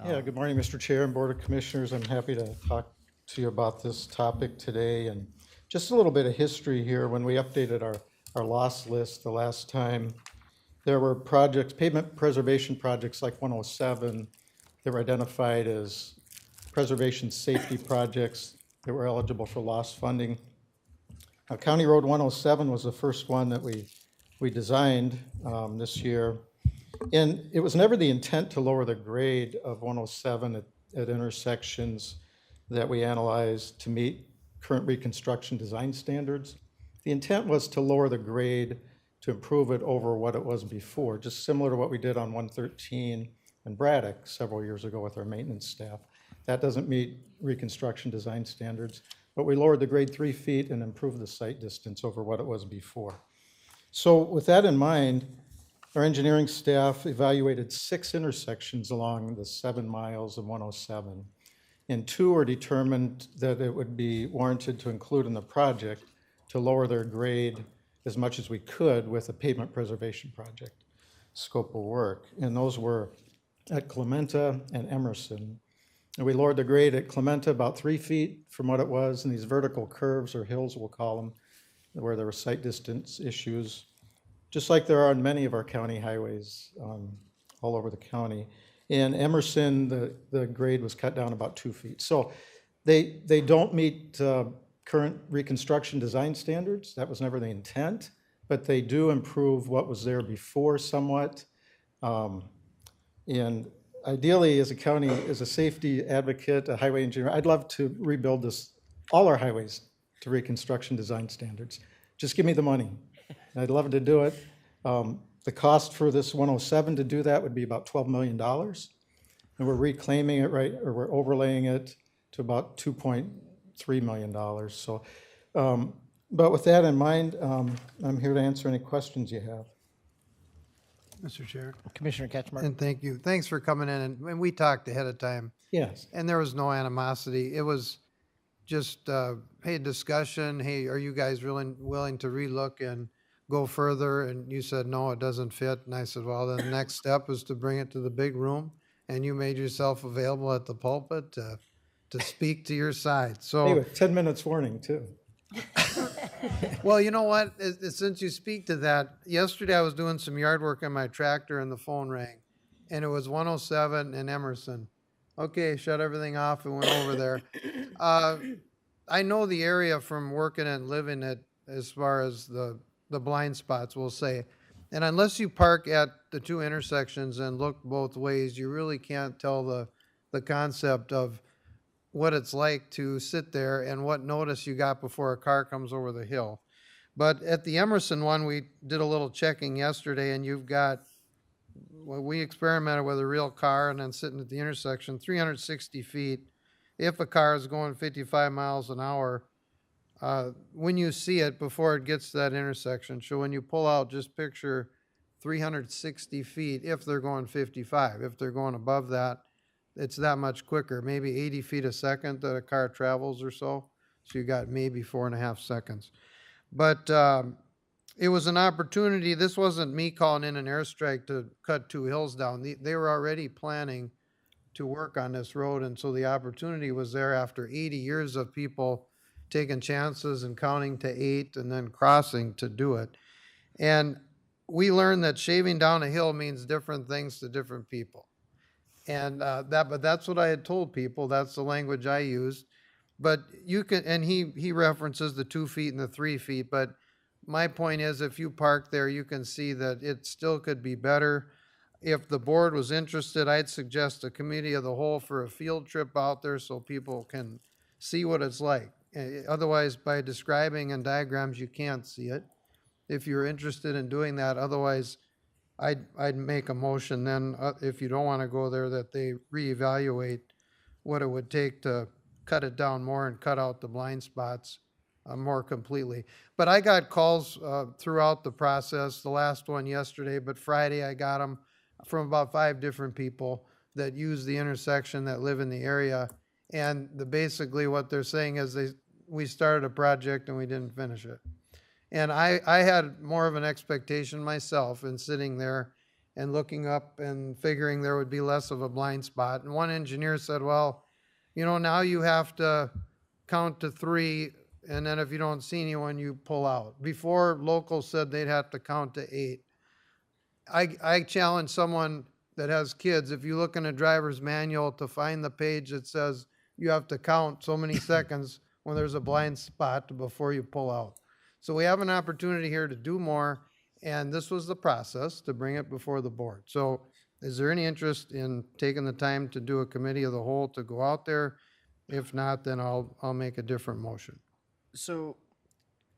Yeah, good morning, Mr. Chair and Board of Commissioners. I'm happy to talk to you about this topic today. And just a little bit of history here. When we updated our loss list the last time, there were projects, pavement preservation projects like 107 that were identified as preservation safety projects that were eligible for loss funding. Now, County Road 107 was the first one that we designed this year. And it was never the intent to lower the grade of 107 at intersections that we analyzed to meet current reconstruction design standards. The intent was to lower the grade to improve it over what it was before, just similar to what we did on 113 and Braddock several years ago with our maintenance staff. That doesn't meet reconstruction design standards, but we lowered the grade 3 feet and improved the sight distance over what it was before. So with that in mind, our engineering staff evaluated 6 intersections along the 7 miles of 107, and 2 were determined that it would be warranted to include in the project to lower their grade as much as we could with a pavement preservation project scope of work. And those were at Clementa and Emerson. And we lowered the grade at Clementa about 3 feet from what it was, and these vertical curves or hills, we'll call them, where there were sight distance issues, just like there are on many of our county highways all over the county. In Emerson, the grade was cut down about 2 feet. So they don't meet current reconstruction design standards. That was never the intent, but they do improve what was there before somewhat. And ideally, as a county, as a safety advocate, a highway engineer, I'd love to rebuild all our highways to reconstruction design standards. Just give me the money. I'd love to do it. The cost for this 107 to do that would be about $12 million. And we're reclaiming it, or we're overlaying it to about $2.3 million. So, but with that in mind, I'm here to answer any questions you have. Mr. Chair. Commissioner Catchmark. And thank you. Thanks for coming in. And we talked ahead of time. Yes. And there was no animosity. It was just, hey, discussion. Hey, are you guys really willing to relook and go further? And you said, no, it doesn't fit. And I said, well, then the next step is to bring it to the big room. And you made yourself available at the pulpit to speak to your side. So hey, with 10 minutes warning too. Well, you know what? Since you speak to that, yesterday I was doing some yard work on my tractor and the phone rang. And it was 107 in Emerson. Okay, shut everything off and went over there. I know the area from working and living it as far as the blind spots, we'll say. And unless you park at the 2 intersections and look both ways, you really can't tell the concept of what it's like to sit there and what notice you got before a car comes over the hill. But at the Emerson one, we did a little checking yesterday, and you've got, well, we experimented with a real car and then sitting at the intersection, 360 feet. If a car is going 55 miles an hour, when you see it before it gets to that intersection. So when you pull out, just picture 360 feet if they're going 55. If they're going above that, it's that much quicker, maybe 80 feet a second that a car travels or so. So you got maybe 4.5 seconds. But it was an opportunity. This wasn't me calling in an airstrike to cut 2 hills down. They were already planning to work on this road, and so the opportunity was there after 80 years of people taking chances and counting to 8 and then crossing to do it. And we learned that shaving down a hill means different things to different people. And but that's what I had told people. That's the language I used. But you can, and he references the 2 feet and the 3 feet. But my point is, if you park there, you can see that it still could be better. If the board was interested, I'd suggest a committee of the whole for a field trip out there so people can see what it's like. Otherwise, by describing in diagrams, you can't see it. If you're interested in doing that, otherwise, I'd make a motion then, if you don't want to go there, that they reevaluate what it would take to cut it down more and cut out the blind spots more completely. But I got calls throughout the process, the last one yesterday, but Friday I got them from about 5 different people that use the intersection that live in the area. And basically what they're saying is we started a project and we didn't finish it. And I had more of an expectation myself in sitting there and looking up and figuring there would be less of a blind spot. And one engineer said, well, you know, now you have to count to 3, and then if you don't see anyone, you pull out. Before, local said they'd have to count to 8. I challenge someone that has kids, if you look in a driver's manual to find the page that says you have to count so many seconds when there's a blind spot before you pull out. So we have an opportunity here to do more, and this was the process to bring it before the board. So is there any interest in taking the time to do a committee of the whole to go out there? If not, then I'll make a different motion. So,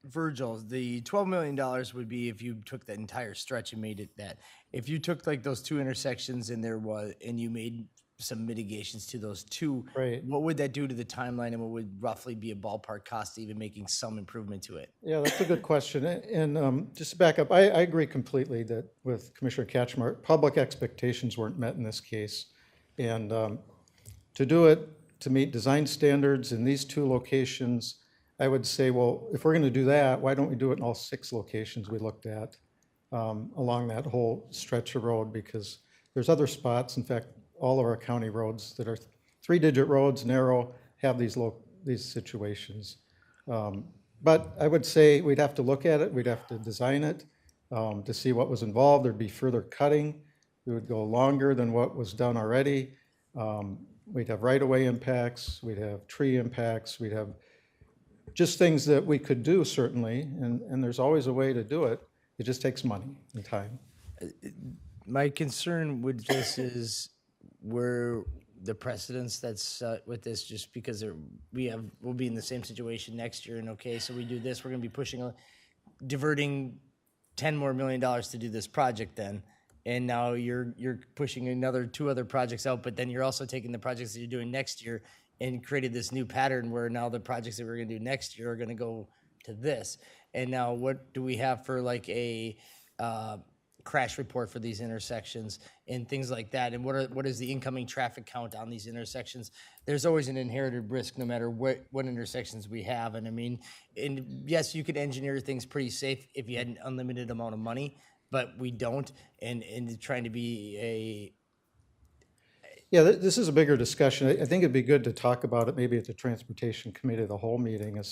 Virgil, the $12 million would be if you took that entire stretch and made it that. If you took like those 2 intersections and you made some mitigations to those 2, Right. what would that do to the timeline, and what would roughly be a ballpark cost to even making some improvement to it? Yeah, that's a good question. And just to back up, I agree completely that with Commissioner Katchmark, public expectations weren't met in this case. And to do it, to meet design standards in these 2 locations, I would say, well, if we're going to do that, why don't we do it in all 6 locations we looked at along that whole stretch of road? Because there's other spots, in fact, all of our county roads that are 3-digit roads, narrow, have these situations. But I would say we'd have to look at it, we'd have to design it to see what was involved. There'd be further cutting. We would go longer than what was done already. We'd have right-of-way impacts, we'd have tree impacts, we'd have just things that we could do, certainly, and there's always a way to do it. It just takes money and time. My concern with this is where the precedence that's set with this, just because we'll be in the same situation next year, and okay, so we do this, we're going to be diverting $10 more million to do this project then. And now you're pushing another 2 other projects out, but then you're also taking the projects that you're doing next year and created this new pattern where now the projects that we're going to do next year are going to go to this. And now what do we have for like a crash report for these intersections and things like that? And what is the incoming traffic count on these intersections? There's always an inherited risk no matter what intersections we have. And I mean, and yes, you could engineer things pretty safe if you had an unlimited amount of money, but we don't. And trying to be Yeah, this is a bigger discussion. I think it'd be good to talk about it maybe at the Transportation Committee of the whole meeting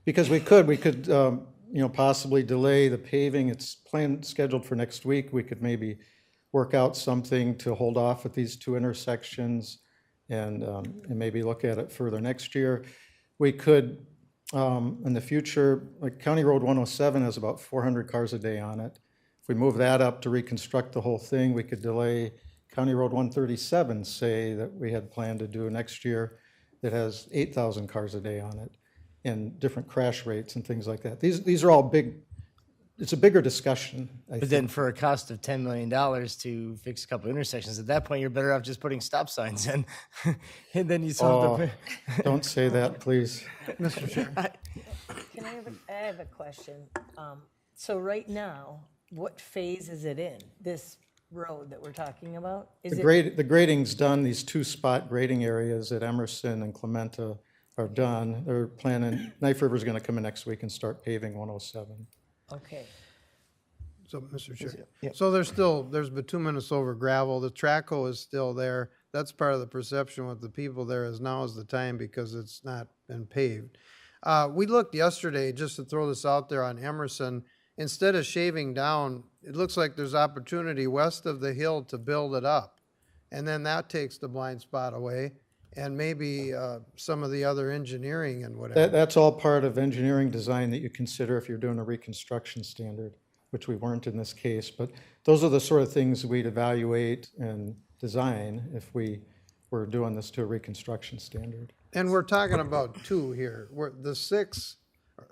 because we could possibly delay the paving. It's scheduled for next week. We could maybe work out something to hold off at these 2 intersections and maybe look at it further next year. We could, in the future, like County Road 107 has about 400 cars a day on it. If we move that up to reconstruct the whole thing, we could delay County Road 137, say, that we had planned to do next year, that has 8,000 cars a day on it, and different crash rates and things like that. These are all big, it's a bigger discussion, I think. then for a cost of $10 million to fix a couple intersections, at that point, you're better off just putting stop signs in. And then you solve the... Don't say that, please. Mr. Chair. I have a question. So right now, what phase is it in? This road that we're talking about? The grading's done. These 2 spot grading areas at Emerson and Clementa are done. They're planning, Knife River's gonna come in next week and start paving 107. Okay. So, Mr. Chair, Yep. so there's bituminous over gravel, the Traco is still there. That's part of the perception with the people there is now is the time because it's not been paved. We looked yesterday, just to throw this out there on Emerson, instead of shaving down, it looks like there's opportunity west of the hill to build it up. And then that takes the blind spot away and maybe some of the other engineering and whatever. That's all part of engineering design that you consider if you're doing a reconstruction standard, which we weren't in this case. But those are the sort of things we'd evaluate and design if we were doing this to a reconstruction standard. And we're talking about 2 here. The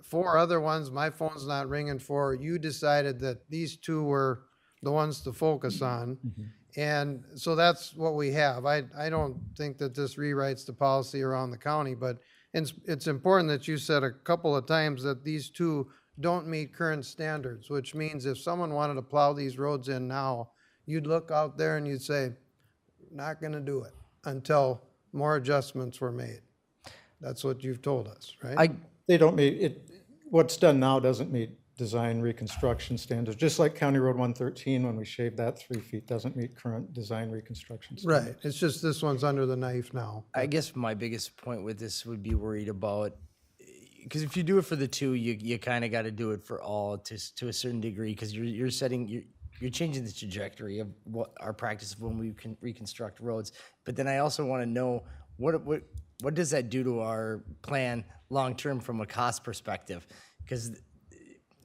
4 other ones, my phone's not ringing for, you decided that these 2 were the ones to focus on. And so that's what we have. I don't think that this rewrites the policy around the county, but it's important that you said a couple of times that these 2 don't meet current standards, which means if someone wanted to plow these roads in now, you'd look out there and you'd say, not gonna do it until more adjustments were made. That's what you've told us, right? They don't meet it. What's done now doesn't meet design reconstruction standards. Just like County Road 113, when we shaved that 3 feet, doesn't meet current design reconstruction standards. Right. It's just this one's under the knife now. I guess my biggest point with this would be worried about, because if you do it for the 2, you kind of got to do it for all to a certain degree, because you're changing the trajectory of what our practice of when we can reconstruct roads. But then I also want to know what does that do to our plan long term from a cost perspective? Because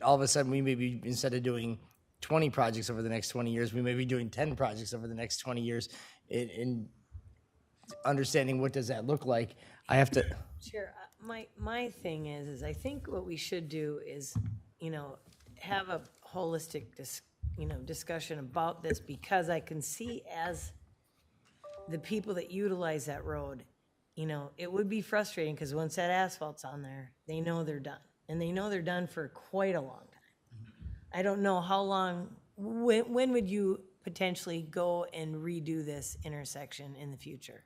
all of a sudden we may be, instead of doing 20 projects over the next 20 years, we may be doing 10 projects over the next 20 years. In understanding what does that look like, I have to. Chair, my thing is I think what we should do is, have a holistic discussion about this, because I can see as the people that utilize that road, it would be frustrating because once that asphalt's on there, they know they're done. And they know they're done for quite a long time. I don't know how long, when would you potentially go and redo this intersection in the future?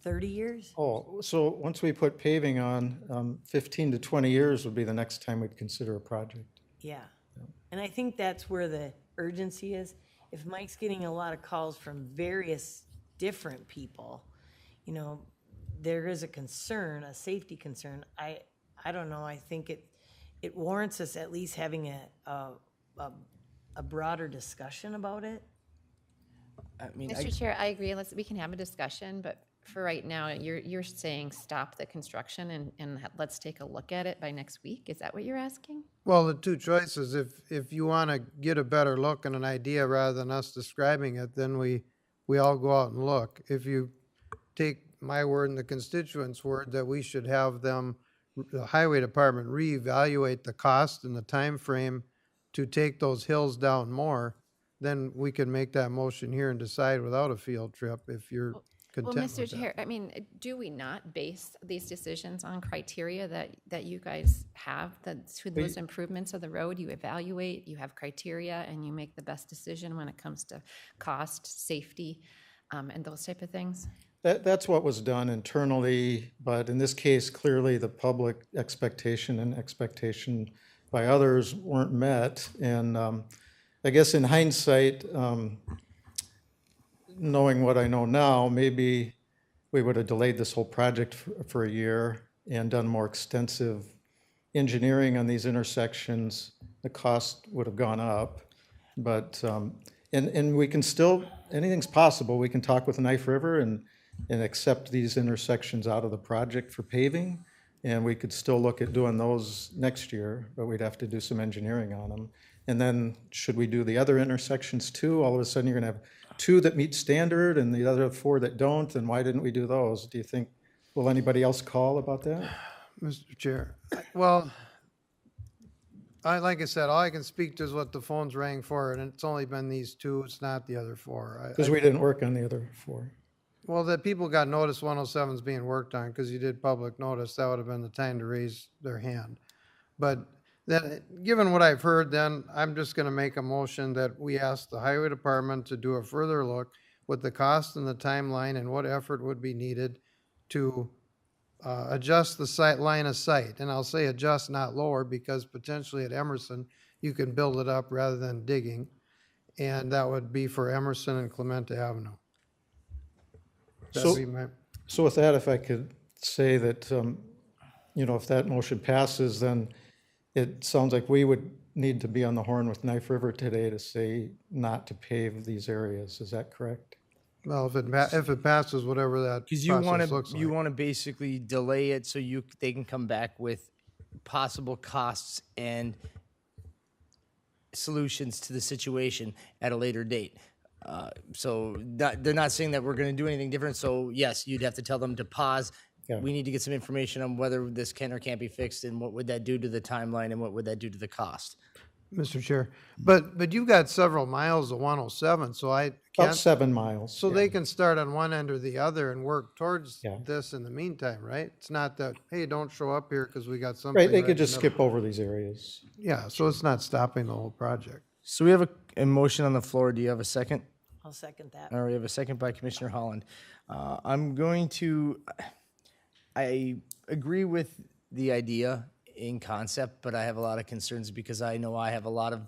30 years? Oh, so once we put paving on, 15 to 20 years would be the next time we'd consider a project. Yeah. And I think that's where the urgency is. If Mike's getting a lot of calls from various different people, there is a concern, a safety concern. I don't know. I think it warrants us at least having a broader discussion about it. I mean, Mr. Chair, I agree. We can have a discussion, but for right now, you're saying stop the construction and let's take a look at it by next week. Is that what you're asking? Well, the 2 choices, if you want to get a better look and an idea rather than us describing it, then we all go out and look. If you take my word and the constituents' word that we should have them, the highway department, reevaluate the cost and the time frame to take those hills down more, then we can make that motion here and decide without a field trip if you're content Well, with Mr. that. Chair, I mean, do we not base these decisions on criteria that you guys have, to those improvements of the road? You evaluate, you have criteria, and you make the best decision when it comes to cost, safety, and those type of things? That's what was done internally, but in this case, clearly the public expectation and expectation by others weren't met. And I guess in hindsight, knowing what I know now, maybe we would have delayed this whole project for a year and done more extensive engineering on these intersections. The cost would have gone up, but, and we can still, anything's possible. We can talk with Knife River and accept these intersections out of the project for paving. And we could still look at doing those next year, but we'd have to do some engineering on them. And then should we do the other intersections too? All of a sudden you're gonna have 2 that meet standard and the other 4 that don't, and why didn't we do those? Do you think, will anybody else call about that? Mr. Chair, well, like I said, all I can speak to is what the phones rang for, and it's only been these 2, it's not the other 4. Because we didn't work on the other 4. Well, that people got notice 107 is being worked on because you did public notice, that would have been the time to raise their hand. But Then, given what I've heard, then I'm just gonna make a motion that we ask the highway department to do a further look with the cost and the timeline and what effort would be needed to adjust the sight, line of sight. And I'll say adjust, not lower, because potentially at Emerson, you can build it up rather than digging. And that would be for Emerson and Clemente Avenue. That'd be my, So with that, if I could say that, you know, if that motion passes, then it sounds like we would need to be on the horn with Knife River today to say not to pave these areas. Is that correct? well, if it passes, whatever that Because you want process to, looks you like. want to basically delay it so they can come back with possible costs and solutions to the situation at a later date. So they're not saying that we're going to do anything different. So yes, you'd have to tell them to pause. Yeah. We need to get some information on whether this can or can't be fixed, and what would that do to the timeline, and what would that do to the cost. Mr. Chair, but you've got several miles of 107, so I About can't, 7 miles. so yeah. they can start on one end or the other and work towards Yeah. this in the meantime, right? It's not that, hey, don't show up here because we got something. Right, they could just written up. skip over these areas. Yeah, so it's not stopping the whole project. So we have a motion on the floor. Do you have a second? I'll second that. All right, we have a second by Commissioner Holland. I agree with the idea in concept, but I have a lot of concerns because I know I have a lot of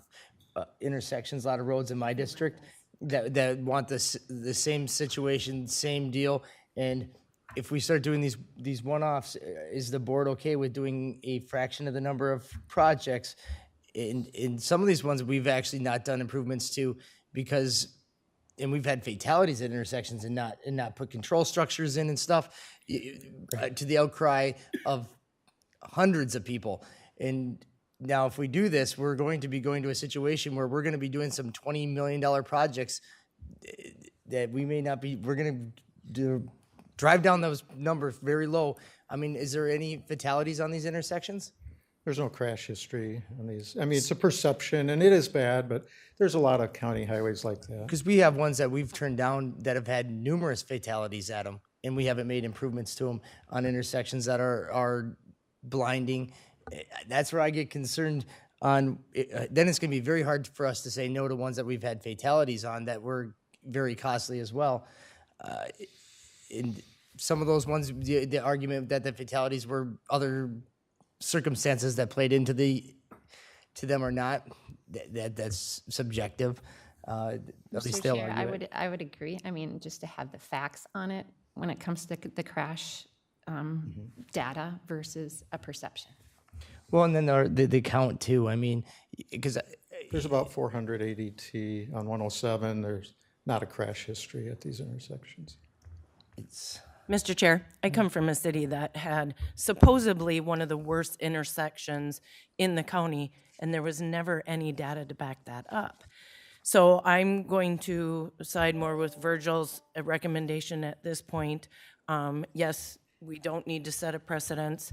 intersections, a lot of roads in my district that want the same situation, same deal. And if we start doing these one-offs, is the board okay with doing a fraction of the number of projects? In some of these ones, we've actually not done improvements to because, and we've had fatalities at intersections and not put control structures in and stuff, to the outcry of hundreds of people. And now if we do this, we're going to be going to a situation where we're going to be doing some $20 million projects that we may not be, we're going to drive down those numbers very low. I mean, is there any fatalities on these intersections? There's no crash history on these. I mean, it's a perception, and it is bad, but there's a lot of county highways like that. Because we have ones that we've turned down that have had numerous fatalities at them, and we haven't made improvements to them on intersections that are blinding. That's where I get concerned on. Then it's going to be very hard for us to say no to ones that we've had fatalities on that were very costly as well. In some of those ones, the argument that the fatalities were other circumstances that played into to them or not, that's subjective. At least Mr. they'll Chair, argue it. I would agree. I mean, just to have the facts on it when it comes to the crash data versus a perception. Well, and then the count too. I mean, because There's about 400 ADT on 107. There's not a crash history at these intersections. it's Mr. Chair, I come from a city that had supposedly one of the worst intersections in the county, and there was never any data to back that up. So I'm going to side more with Virgil's recommendation at this point. Yes, we don't need to set a precedence.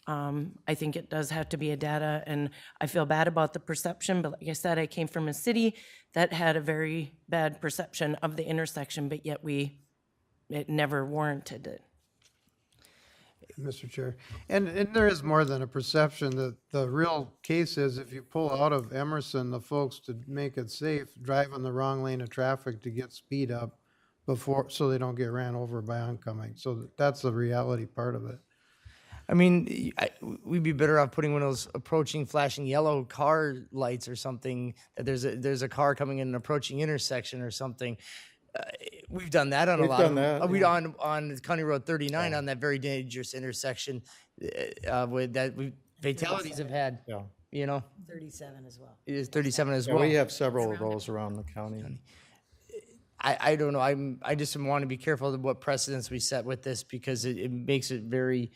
I think it does have to be a data, and I feel bad about the perception, but like I said, I came from a city that had a very bad perception of the intersection, but yet it never warranted it. Mr. Chair. And there is more than a perception. The real case is if you pull out of Emerson, the folks to make it safe, drive on the wrong lane of traffic to get speed up before, so they don't get ran over by oncoming. So that's the reality part of it. I mean, we'd be better off putting one of those approaching, flashing yellow car lights or something. That there's a car coming in an approaching intersection or something. We've done that on a We've lot done of that, we yeah. on County Road 39 on that very dangerous intersection with that fatalities have had. Yeah. You know, 37 as well. it is 37 as Yeah, well. we have several of those around the county. I don't know. I just want to be careful of what precedents we set with this because it makes it very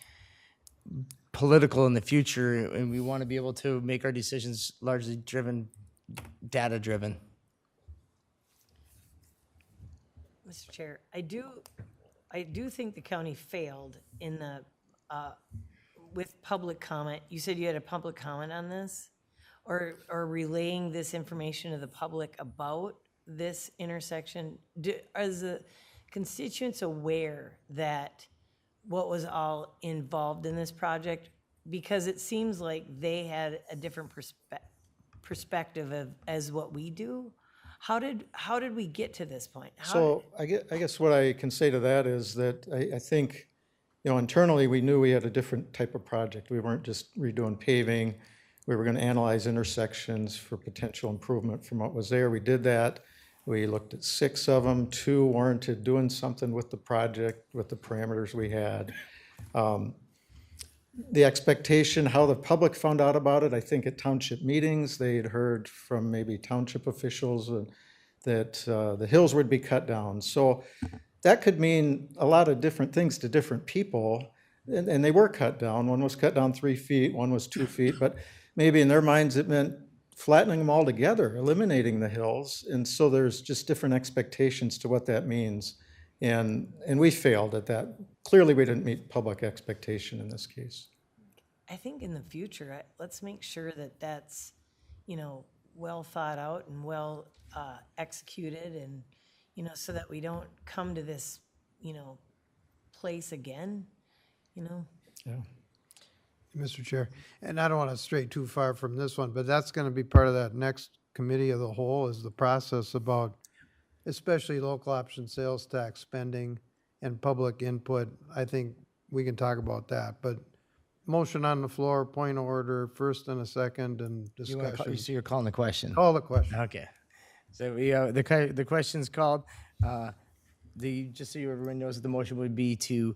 political in the future, and we want to be able to make our decisions largely data driven. Mr. Chair, I do think the county failed in the, with public comment. You said you had a public comment on this? Or relaying this information to the public about this intersection? Are the constituents aware that what was all involved in this project because it seems like they had a different perspective of, as what we do. How did we get to this point? So I guess what I can say to that is that I think, internally, we knew we had a different type of project. We weren't just redoing paving. We were going to analyze intersections for potential improvement from what was there. We did that. We looked at 6 of them. 2 warranted doing something with the project, with the parameters we had. The expectation, how the public found out about it, I think at township meetings, they had heard from maybe township officials that the hills would be cut down. So that could mean a lot of different things to different people, and they were cut down. One was cut down 3 feet, one was 2 feet, but maybe in their minds it meant flattening them all together, eliminating the hills. And so there's just different expectations to what that means. And we failed at that. Clearly, we didn't meet public expectation in this case. I think in the future, let's make sure that that's, well thought out and well executed, and, so that we don't come to this, place again, Yeah. Mr. Chair, and I don't want to stray too far from this one, but that's going to be part of that next committee of the whole, is the process about especially local option sales tax spending and public input. I think we can talk about that, but motion on the floor, point of order, first and a second, and discussion. So you're calling the question? Call the question. Okay. So we, the question's called. Just so everyone knows, the motion would be to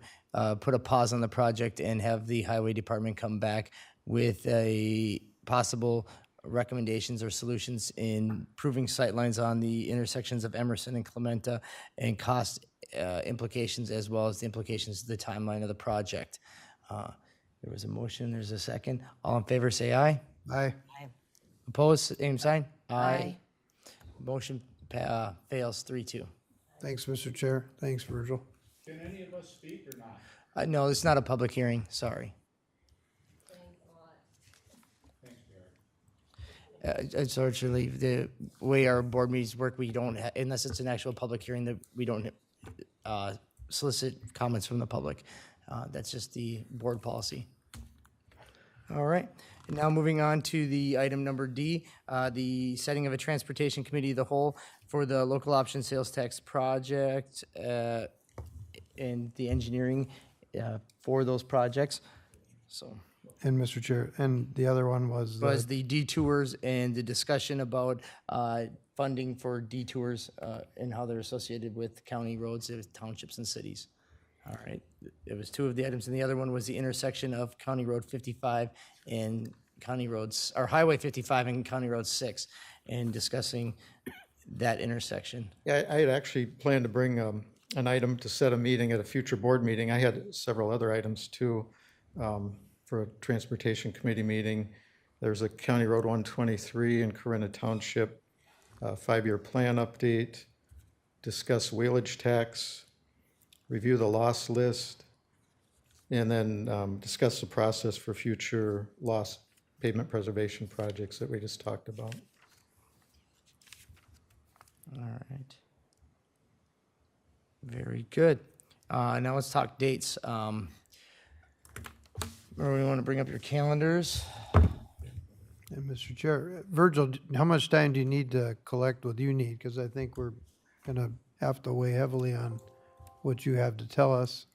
put a pause on the project and have the highway department come back with a possible recommendations or solutions in improving sightlines on the intersections of Emerson and Clementa, and cost implications, as well as the implications of the timeline of the project. There was a motion, there's a second. All in favor, say aye. Aye. Opposed, same sign? Aye. Motion fails 3-2. Thanks, Mr. Chair. Thanks, Virgil. Can any of us speak or not? No, it's not a public hearing, sorry. Unfortunately, the way our board meetings work, we don't, unless it's an actual public hearing, that we don't solicit comments from the public. That's just the board policy. All right. And now moving on to the item number D, the setting of a transportation committee of the whole for the local option sales tax project and the engineering for those projects. So. And Mr. Chair, and the other one was The detours and the discussion about funding for detours and how they're associated with county roads, townships, and cities. All right, it was 2 of the items, and the other one was the intersection of County Road 55 and County Roads, or Highway 55 and County Road 6, and discussing that intersection. Yeah, I had actually planned to bring an item to set a meeting at a future board meeting. I had several other items too for a transportation committee meeting. There's a County Road 123 in Corinna Township, 5-year plan update, discuss wheelage tax, review the loss list, and then discuss the process for future loss pavement preservation projects that we just talked about. All right. Very good. Now let's talk dates. Remember, we want to bring up your calendars. And Mr. Chair, Virgil, how much time do you need to collect what you need? Because I think we're going to have to weigh heavily on what you have to tell us.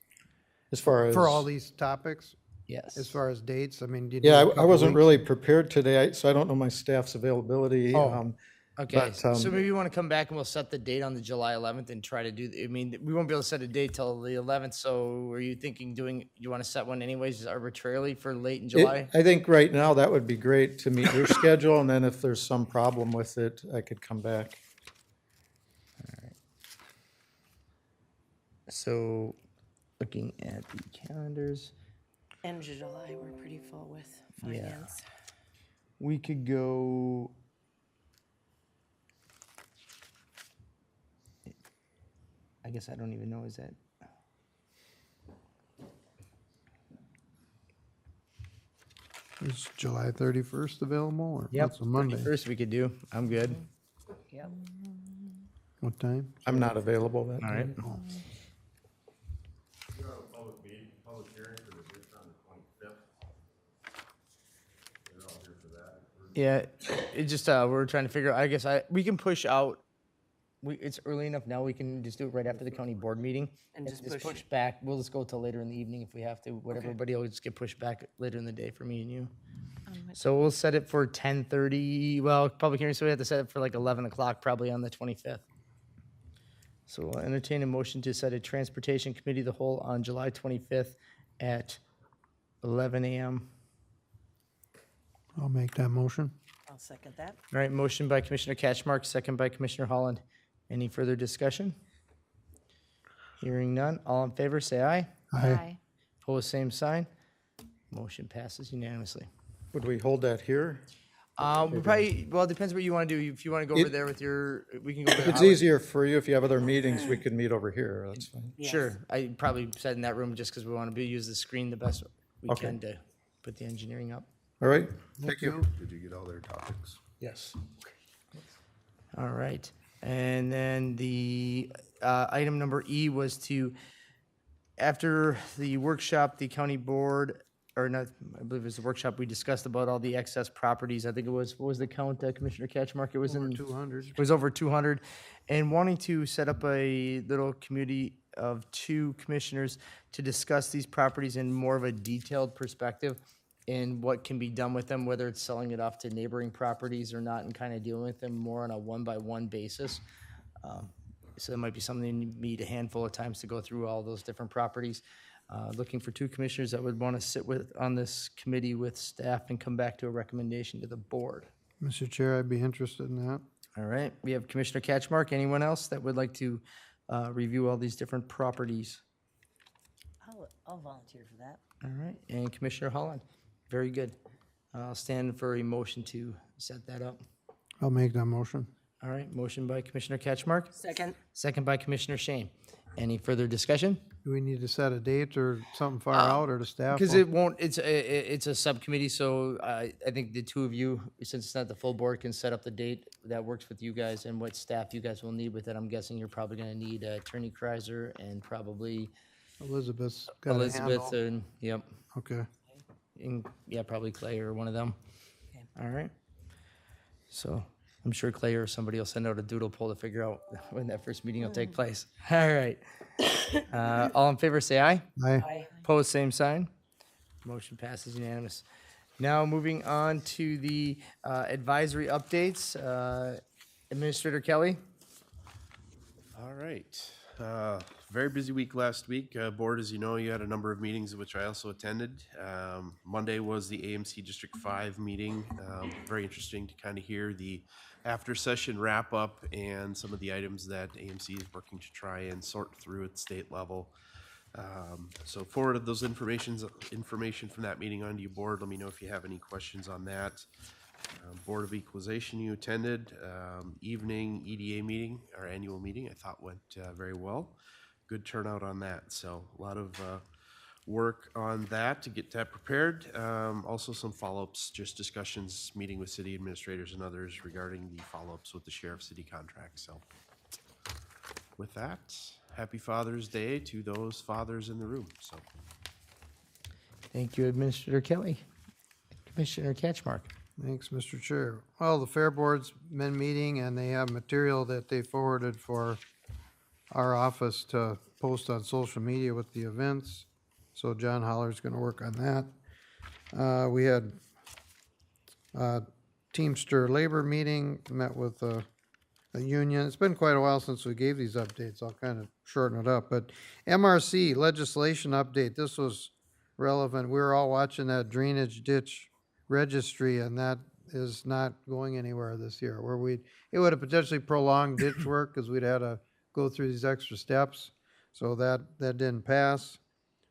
As far as for all these topics? Yes. As far as dates, I mean, do you yeah, need a I couple wasn't weeks? really prepared today, so I don't know my staff's availability. Oh. Okay, But, so maybe you want to come back and we'll set the date on the July 11th and try to do, I mean, we won't be able to set a date till the 11th, so are you thinking you want to set one anyways, just arbitrarily for late in July? I think right now that would be great to meet your schedule, and then if there's some problem with it, I could come back. All right. So, looking at the calendars. End of July, we're pretty full with Yeah. finance. We could go. I guess I don't even know, is that? Is July 31st available, or Yep. what's a Monday? First we could do. I'm good. Yep. What time? I'm not available that All right. time. Yeah, it just, we're trying to figure, I guess we can push out, it's early enough now, we can just do it right after the county board meeting. And just push back, we'll just go till later in the evening if we have to, whatever, but it'll just get pushed back later in the day for me and you. So we'll set it for 10:30, well, public hearing, so we have to set it for like 11 o'clock, probably on the 25th. So we'll entertain a motion to set a transportation committee of the whole on July 25th at 11 a.m. I'll make that motion. I'll second that. All right, motion by Commissioner Catchmark, second by Commissioner Holland. Any further discussion? Hearing none, all in favor, say aye. Aye. Opposed, same sign. Motion passes unanimously. Would we hold that here? We probably, well, it depends what you want to do. If you want to go over there with your, we can go over there. It's easier for you if you have other meetings, we can meet over here, that's fine. Sure, I probably said in that room just because we want to use the screen the best we Okay. can to put the engineering up. All right, thank you. Did you get all their topics? Yes. All right, and then the item number E was to, after the workshop, the county board, or not, I believe it was the workshop, we discussed about all the excess properties. I think it was, what was the count, Commissioner Catchmark? It was Over in 200. It was over 200, and wanting to set up a little community of 2 commissioners to discuss these properties in more of a detailed perspective and what can be done with them, whether it's selling it off to neighboring properties or not, and kind of dealing with them more on a one-by-one basis. So that might be something you meet a handful of times to go through all those different properties. Looking for 2 commissioners that would want to sit on this committee with staff and come back to a recommendation to the board. Mr. Chair, I'd be interested in that. All right, we have Commissioner Catchmark. Anyone else that would like to review all these different properties? I'll volunteer for that. All right, and Commissioner Holland. Very good. I'll stand for a motion to set that up. I'll make that motion. All right, motion by Commissioner Catchmark, Second. second by Commissioner Shane. Any further discussion? Do we need to set a date or something far out, or the staff? Because will- it won't, it's a subcommittee, so I think the 2 of you, since it's not the full board, can set up the date that works with you guys and what staff you guys will need with it. I'm guessing you're probably gonna need Attorney Kreiser and probably Elizabeth's got a Elizabeth handle. and, yep, Okay. and, yeah, probably Clay or one of them. All right. So I'm sure Clay or somebody will send out a doodle poll to figure out when that first meeting will take place. All right. All in favor, say aye. Aye. Opposed, same sign. Motion passes unanimous. Now moving on to the advisory updates. Administrator Kelly? All right. Very busy week last week. Board, as you know, you had a number of meetings of which I also attended. Monday was the AMC District 5 meeting. Very interesting to kind of hear the after-session wrap-up and some of the items that AMC is working to try and sort through at state level. So forwarded those information from that meeting onto your board. Let me know if you have any questions on that. Board of Equalization you attended. Evening EDA meeting, our annual meeting, I thought went very well. Good turnout on that. So a lot of work on that to get that prepared. Also some follow-ups, just discussions, meeting with city administrators and others regarding the follow-ups with the sheriff's city contract. So with that, happy Father's Day to those fathers in the room. So Thank you, Administrator Kelly. Commissioner Catchmark? Thanks, Mr. Chair. Well, the Fair Board's been meeting, and they have material that they forwarded for our office to post on social media with the events. So John Holler's gonna work on that. We had a Teamster labor meeting, met with the union. It's been quite a while since we gave these updates. I'll kind of shorten it up, but MRC legislation update, this was relevant. We were all watching that drainage ditch registry, and that is not going anywhere this year, where it would have potentially prolonged ditch work because we'd had to go through these extra steps. So that didn't pass.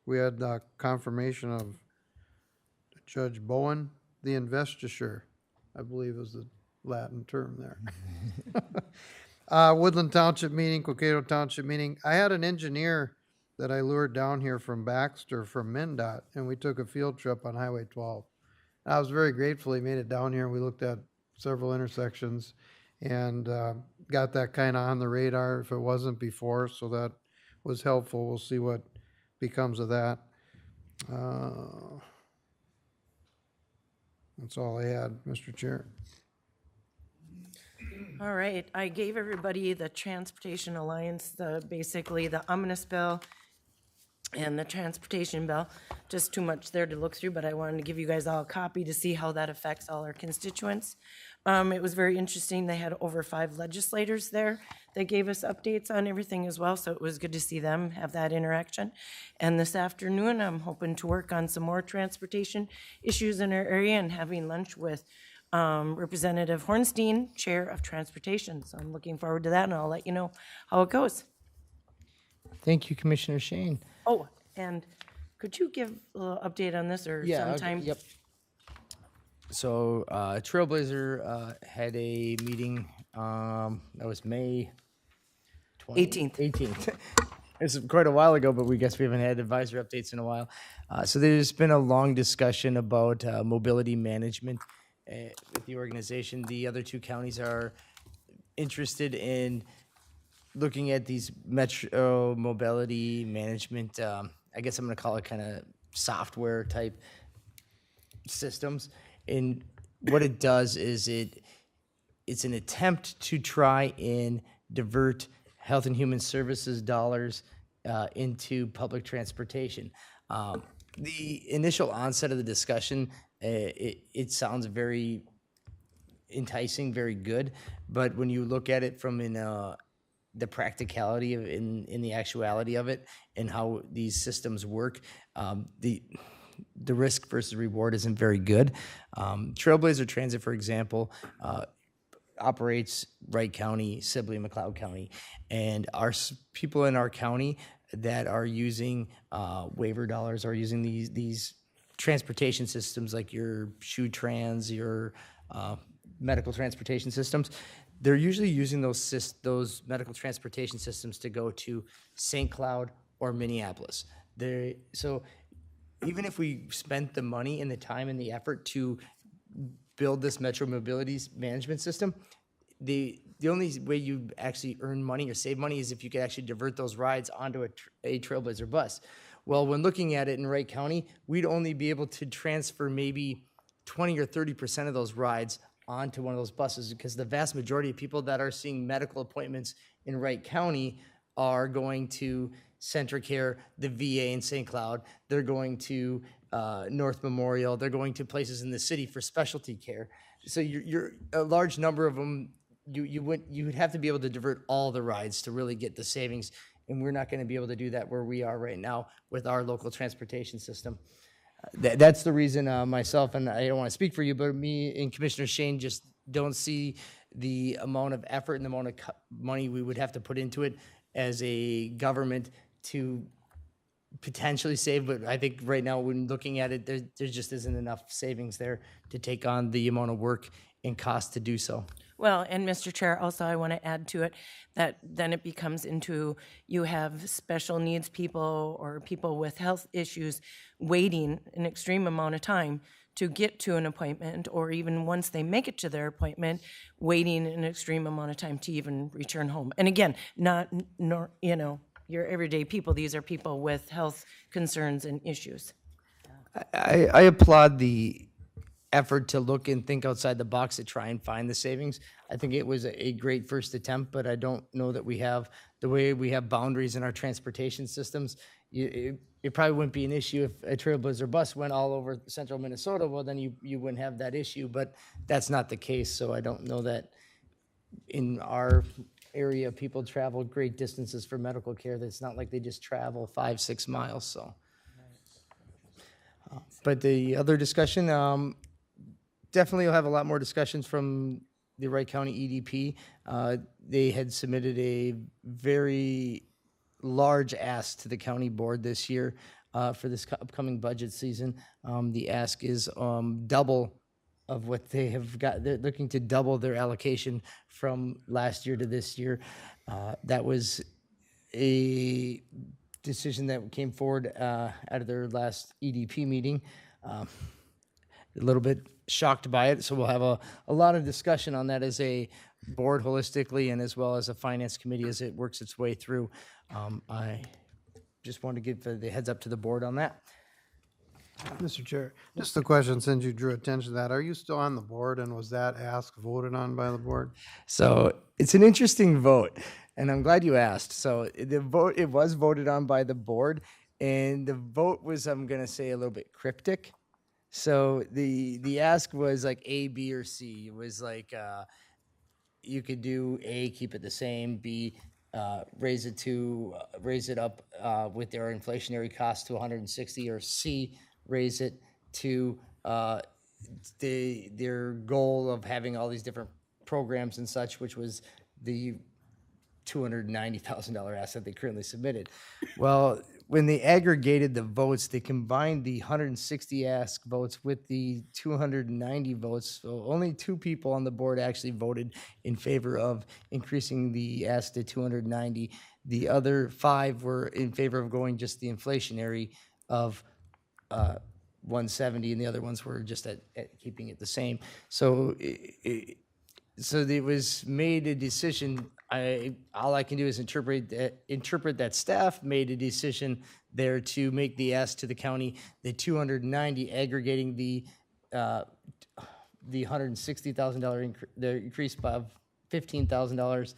We had confirmation of Judge Bowen, the investiture, I believe is the Latin term there. Woodland Township meeting, Cokato Township meeting. I had an engineer that I lured down here from Baxter, from MnDOT, and we took a field trip on Highway 12. I was very grateful he made it down here, and we looked at several intersections and got that kind of on the radar if it wasn't before, so that was helpful. We'll see what becomes of that. That's all I had, Mr. Chair. All right, I gave everybody the Transportation Alliance, basically the omnibus bill and the transportation bill. Just too much there to look through, but I wanted to give you guys all a copy to see how that affects all our constituents. It was very interesting. They had over 5 legislators there that gave us updates on everything as well, so it was good to see them have that interaction. And this afternoon, I'm hoping to work on some more transportation issues in our area and having lunch with Representative Hornstein, Chair of Transportation. So I'm looking forward to that, and I'll let you know how it goes. Thank you, Commissioner Shane. Oh, and could you give a little update on this or sometime? Yep. So Trailblazer had a meeting, that was May 18th. 18th. It's quite a while ago, but we haven't had advisory updates in a while. So there's been a long discussion about mobility management with the organization. The other 2 counties are interested in looking at these metro mobility management, I guess I'm going to call it kind of software type systems. And what it does is it's an attempt to try and divert Health and Human Services dollars into public transportation. The initial onset of the discussion, it sounds very enticing, very good, but when you look at it from the practicality of in the actuality of it and how these systems work, the risk versus reward isn't very good. Trailblazer Transit, for example, operates Wright County, Sibley, McLeod County, and our people in our county that are using waiver dollars are using these transportation systems like your shoe trans, your medical transportation systems. They're usually using those medical transportation systems to go to St. Cloud or Minneapolis. So even if we spent the money and the time and the effort to build this metro mobility management system, the only way you actually earn money or save money is if you could actually divert those rides onto a Trailblazer bus. Well, when looking at it in Wright County, we'd only be able to transfer maybe 20 or 30% of those rides onto one of those buses, because the vast majority of people that are seeing medical appointments in Wright County are going to Centricare, the VA in St. Cloud. They're going to North Memorial. They're going to places in the city for specialty care. So you're a large number of them. You would have to be able to divert all the rides to really get the savings, and we're not going to be able to do that where we are right now with our local transportation system. That's the reason myself, and I don't want to speak for you, but me and Commissioner Shane just don't see the amount of effort and the amount of money we would have to put into it as a government to potentially save. But I think right now, when looking at it, there just isn't enough savings there to take on the amount of work and cost to do so. Well, and Mr. Chair, also I want to add to it that then it becomes into you have special needs people or people with health issues waiting an extreme amount of time to get to an appointment, or even once they make it to their appointment, waiting an extreme amount of time to even return home. And again, not your everyday people. These are people with health concerns and issues. I applaud the effort to look and think outside the box to try and find the savings. I think it was a great first attempt, but I don't know that we have the way we have boundaries in our transportation systems. It probably wouldn't be an issue if a Trailblazer bus went all over central Minnesota. Well, then you wouldn't have that issue, but that's not the case. So I don't know that in our area people travel great distances for medical care. That's not like they just travel 5-6 miles. So, but the other discussion, definitely you'll have a lot more discussions from the Wright County EDP. They had submitted a very large ask to the county board this year for this upcoming budget season. The ask is double of what they have got. They're looking to double their allocation from last year to this year. That was a decision that came forward out of their last EDP meeting. A little bit shocked by it, so we'll have a lot of discussion on that as a board holistically and as well as a finance committee as it works its way through. I just wanted to give the heads up to the board on that. Mr. Chair, just a question, since you drew attention to that, are you still on the board, and was that ask voted on by the board? So it's an interesting vote, and I'm glad you asked. So the vote, it was voted on by the board, and the vote was, I'm gonna say, a little bit cryptic. So the ask was like A, B, or C. It was like you could do A, keep it the same, B, raise it up with their inflationary cost to 160, or C, raise it to their goal of having all these different programs and such, which was the $290,000 asset they currently submitted. Well, when they aggregated the votes, they combined the 160 ask votes with the 290 votes. So only 2 people on the board actually voted in favor of increasing the ask to 290. The other 5 were in favor of going just the inflationary of 170, and the other ones were just at keeping it the same. So so it was made a decision. All I can do is interpret that staff made a decision there to make the ask to the county, the 290, aggregating the $160,000 the increase by $15,000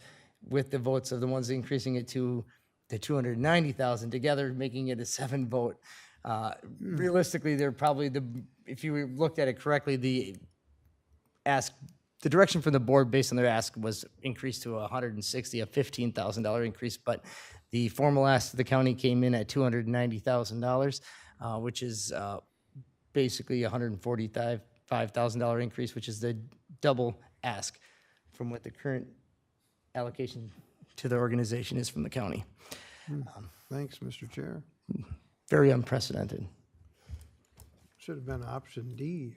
with the votes of the ones increasing it to the 290,000 together, making it a 7-vote. Realistically, they're probably if you looked at it correctly, the direction from the board based on their ask was increased to 160, a $15,000 increase, but the formal ask to the county came in at $290,000, which is basically a $145,000 increase, which is the double ask from what the current allocation to the organization is from the county. Thanks, Mr. Chair. Very unprecedented. Should have been option D.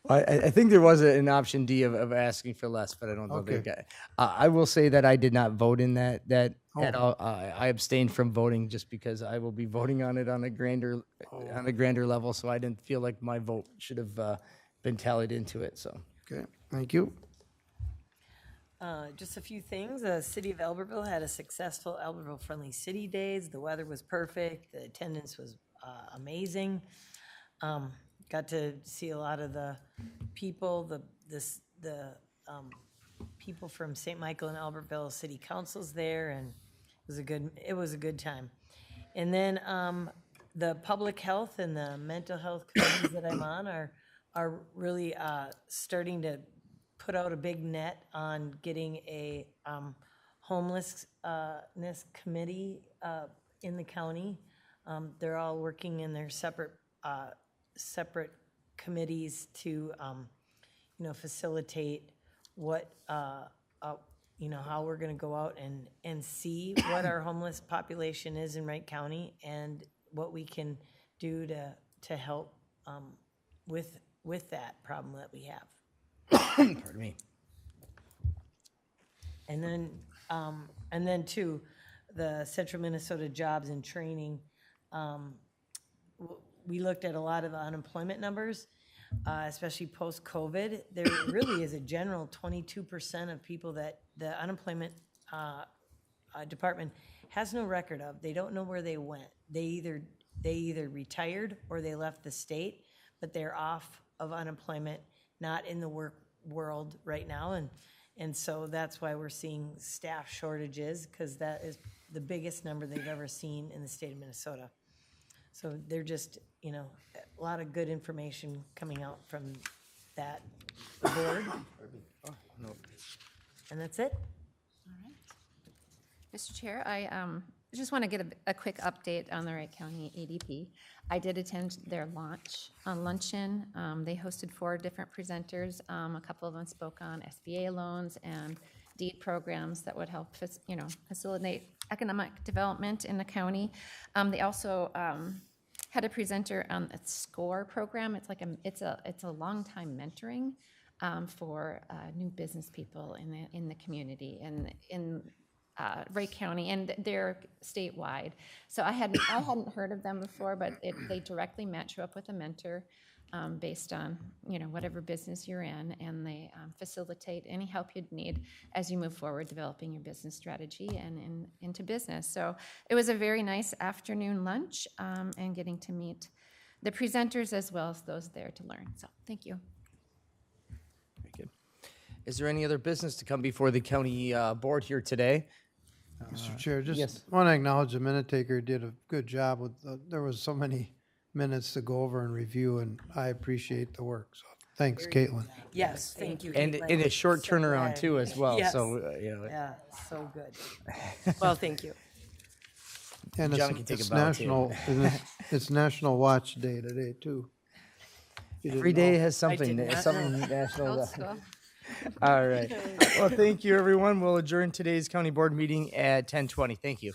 I think there was an option D of asking for less, but I don't know if they got it. I will say that I did not vote in that at all. I abstained from voting just because I will be voting on it on a grander level, so I didn't feel like my vote should have been tallied into it. So Okay, thank you. Just a few things. The city of Albertville had a successful Albertville Friendly City Days. The weather was perfect. The attendance was amazing. Got to see a lot of the people, the people from St. Michael and Albertville City Councils there, and it was a good time. And then the public health and the mental health committees that I'm on are really starting to put out a big net on getting a homelessness committee in the county. They're all working in their separate committees to, facilitate what, how we're going to go out and see what our homeless population is in Wright County and what we can do to help with that problem that we have. pardon me. And then too, the Central Minnesota Jobs and Training, we looked at a lot of the unemployment numbers, especially post-COVID. There really is a general 22% of people that the unemployment department has no record of. They don't know where they went. They either retired or they left the state, but they're off of unemployment, not in the work world right now. And so that's why we're seeing staff shortages, because that is the biggest number they've ever seen in the state of Minnesota. So they're just, a lot of good information coming out from that board. And that's it. Mr. Chair, I just want to get a quick update on the Wright County ADP. I did attend their luncheon. They hosted 4 different presenters. A couple of them spoke on SBA loans and deed programs that would help, facilitate economic development in the county. They also had a presenter on a SCORE program. It's like it's a long-time mentoring for new business people in the community and in Wright County, and they're statewide. So I hadn't heard of them before, but they directly match you up with a mentor. based on, whatever business you're in, and they facilitate any help you'd need as you move forward developing your business strategy and into business. So it was a very nice afternoon lunch and getting to meet the presenters as well as those there to learn. So thank you. Very good. Is there any other business to come before the county board here today? Mr. Chair, just yes. want to acknowledge the minute taker did a good job with, there was so many minutes to go over and review, and I appreciate the work. So thanks, Caitlin. Yes, thank you. And Caitlin. in a short So turnaround glad. too as well. Yes. So, Yeah, so good. Well, thank you. And John can take it's a bow, too. national, it's National Watch Day today too. You didn't every day know? has something, did not something know. national. Old school. All right. Well, thank you, everyone. We'll adjourn today's county board meeting at 10:20. Thank you.